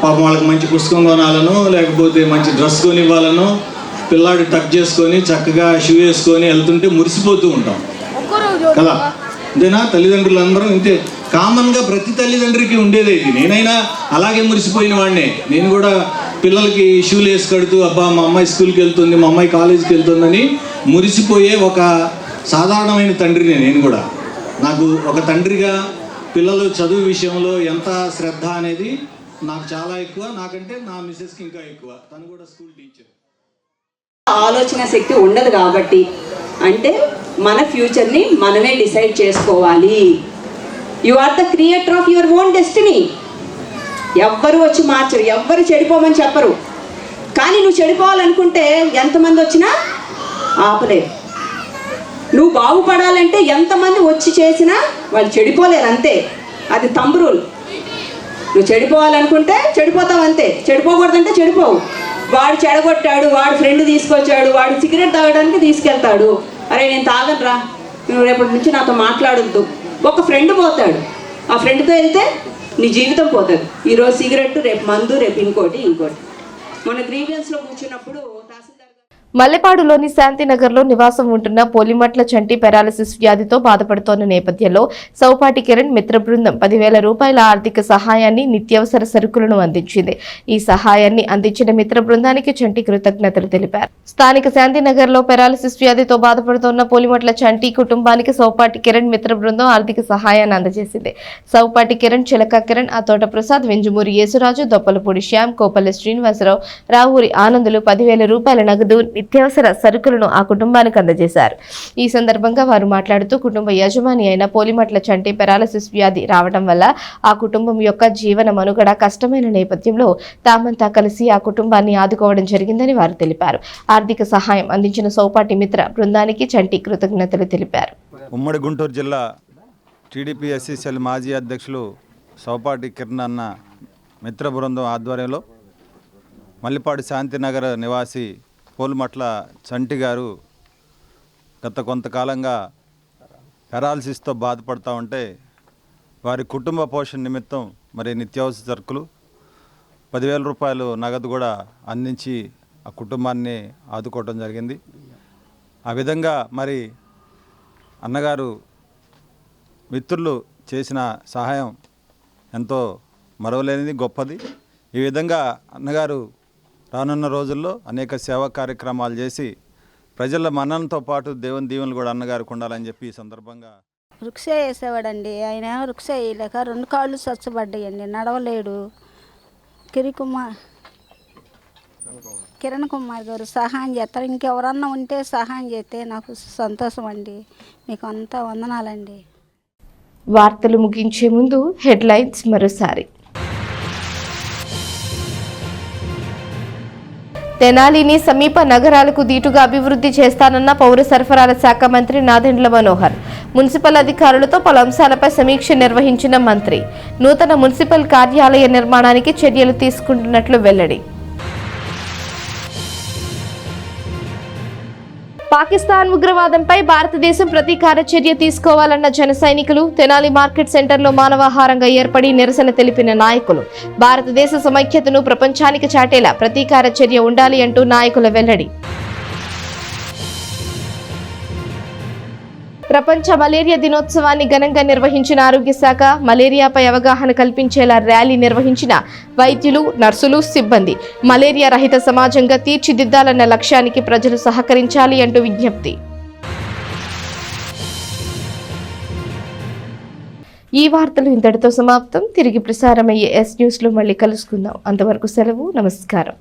పాపం వాళ్ళకి మంచి పుస్తకం కొనాలనో లేకపోతే మంచి డ్రెస్ కొనివ్వాలనో పిల్లాడు టక్ చేసుకొని చక్కగా షూ వేసుకొని వెళ్తుంటే మురిసిపోతూ ఉంటాం కదా. అంతేనా? తల్లిదండ్రులందరం ఇంతే కామన్గా ప్రతి తల్లిదండ్రికి ఉండేదే ఇది. నేనైనా అలాగే మురిసిపోయిన వాడినే. నేను కూడా పిల్లలకి షూలు వేసి కడుతూ అబ్బా మా అమ్మాయి స్కూల్కి వెళ్తుంది, మా అమ్మాయి కాలేజీకి వెళ్తుందని మురిసిపోయే ఒక సాధారణమైన తండ్రిని నేను కూడా. నాకు ఒక తండ్రిగా పిల్లలు చదువు విషయంలో ఎంత శ్రద్ధ అనేది నాకు చాలా ఎక్కువ. నాకంటే నా మిస్సెస్కి ఇంకా ఎక్కువ. తను కూడా స్కూల్ టీచర్. ఆలోచన శక్తి ఉండదు కాబట్టి, అంటే మన ఫ్యూచర్ని మనమే డిసైడ్ చేసుకోవాలి. You are the creator of your own destiny. ఎవ్వరు వచ్చి మార్చరు, ఎవ్వరు చెడిపోమని చెప్పరు. కానీ నువ్వు చెడిపోవాలనుకుంటే ఎంతమంది వచ్చినా ఆపలేరు. నువ్వు బాగుపడాలంటే ఎంతమంది వచ్చి చేసినా వాళ్ళు చెడిపోలేరు, అంతే. అది థంబ్ రూల్. నువ్వు చెడిపోవాలనుకుంటే చెడిపోతావు, అంతే. చెడిపోకూడదంటే చెడిపోవు. వాడు చెడగొట్టాడు, వాడు ఫ్రెండ్ తీసుకొచ్చాడు, వాడు సిగరెట్ తాగడానికి తీసుకెళ్తాడు. అరే నేను తాగనరా, నువ్వు రేపటి నుంచి నాతో మాట్లాడొద్దు. ఒక ఫ్రెండ్ పోతాడు, ఆ ఫ్రెండ్తో వెళ్తే నీ జీవితం పోతుంది. ఈరోజు సిగరెట్, రేపు మందు, రేపు ఇంకోటి. మన గ్రీవియన్స్లో కూర్చున్నప్పుడు మల్లెపాడులోని శాంతినగర్లో నివాసం ఉంటున్న పోలిమట్ల చంటి పెరాలసిస్ వ్యాధితో బాధపడుతోన్న నేపథ్యంలో సౌపాటి కిరణ్ మిత్ర బృందం 10,000 రూపాయల ఆర్థిక సహాయాన్ని, నిత్యావసర సరుకులను అందించింది. ఈ సహాయాన్ని అందించిన మిత్ర బృందానికి చంటి కృతజ్ఞతలు తెలిపారు. స్థానిక శాంతినగర్లో పెరాలసిస్ వ్యాధితో బాధపడుతోన్న పోలిమట్ల చంటి కుటుంబానికి సౌపాటి కిరణ్ మిత్ర బృందం ఆర్థిక సహాయాన్ని అందజేసింది. సౌపాటి కిరణ్, చిలక కిరణ్, ఆతోట ప్రసాద్, వెంజమూరి యేసురాజు, దొప్పలపూడి శ్యామ్, కోపల్లి శ్రీనివాసరావు, రావూరి ఆనందులు 10,000 రూపాయల నగదు, నిత్యావసర సరుకులను ఆ కుటుంబానికి అందజేశారు. ఈ సందర్భంగా వారు మాట్లాడుతూ కుటుంబ యజమాని అయిన పోలిమట్ల చంటి పెరాలసిస్ వ్యాధి రావడం వల్ల ఆ కుటుంబం యొక్క జీవన మనుగడ కష్టమైన నేపథ్యంలో తామంతా కలిసి ఆ కుటుంబాన్ని ఆదుకోవడం జరిగిందని వారు తెలిపారు. ఆర్థిక సహాయం అందించిన సౌపాటి మిత్ర బృందానికి చంటి కృతజ్ఞతలు తెలిపారు. ఉమ్మడి గుంటూరు జిల్లా టీడీపీ ఎస్సీసీఎల్ మాజీ అధ్యక్షులు సౌపాటి కిరణ్ అన్న మిత్ర బృందం ఆధ్వర్యంలో మల్లిపాడు శాంతినగర్ నివాసి పోలిమట్ల చంటి గారు గత కొంతకాలంగా పెరాలసిస్తో బాధపడుతూ ఉంటే వారి కుటుంబ పోషణ నిమిత్తం మరి నిత్యావసర సరుకులు 10,000 రూపాయలు నగదు కూడా అందించి ఆ కుటుంబాన్ని ఆదుకోవడం జరిగింది. ఆ విధంగా మరి అన్నగారు మిత్రులు చేసిన సహాయం ఎంతో మరవలేనిది, గొప్పది. ఈ విధంగా అన్నగారు రానున్న రోజుల్లో అనేక సేవా కార్యక్రమాలు చేసి ప్రజల మన్ననతో పాటు దేవుని దీవెనలు కూడా అన్నగారికి ఉండాలని చెప్పి ఈ సందర్భంగా రుక్ష వేసేవాడండి. ఆయన రుక్ష వేయలేక 2 కాళ్ళు స్వచ్ఛపడ్డాయండి, నడవలేడు. కిరణ్ కుమార్ గారు సహాయం చేస్తారు. ఇంకెవరన్నా ఉంటే సహాయం చేస్తే నాకు సంతోషం అండి. మీకు అంతా వందనాలండి. వార్తలు ముగించే ముందు హెడ్లైన్స్ మరోసారి. తెనాలిని సమీప నగరాలకు దీటుగా అభివృద్ధి చేస్తానన్న పౌర సరఫరాల శాఖ మంత్రి నాదెండ్ల మనోహర్. మున్సిపల్ అధికారులతో పలు అంశాలపై సమీక్ష నిర్వహించిన మంత్రి. నూతన మున్సిపల్ కార్యాలయ నిర్మాణానికి చర్యలు తీసుకుంటున్నట్లు వెల్లడి. పాకిస్తాన్ ఉగ్రవాదంపై భారతదేశం ప్రతీకార చర్య తీసుకోవాలన్న జన సైనికులు. తెనాలి మార్కెట్ సెంటర్లో మానవాహారంగా ఏర్పడి నిరసన తెలిపిన నాయకులు. భారతదేశ సమైక్యతను ప్రపంచానికి చాటేలా ప్రతీకార చర్య ఉండాలి అంటూ నాయకుల వెల్లడి. ప్రపంచ మలేరియా దినోత్సవాన్ని ఘనంగా నిర్వహించిన ఆరోగ్య శాఖ. మలేరియాపై అవగాహన కల్పించేలా ర్యాలీ నిర్వహించిన వైద్యులు, నర్సులు, సిబ్బంది. మలేరియా రహిత సమాజంగా తీర్చిదిద్దాలన్న లక్ష్యానికి ప్రజలు సహకరించాలి అంటూ విజ్ఞప్తి. ఈ వార్తలు ఇంతటితో సమాప్తం. తిరిగి ప్రసారమయ్యే ఎస్ న్యూస్లో మళ్ళీ కలుసుకుందాం. అంతవరకు సెలవు. నమస్కారం.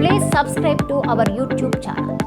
Please subscribe to our YouTube channel.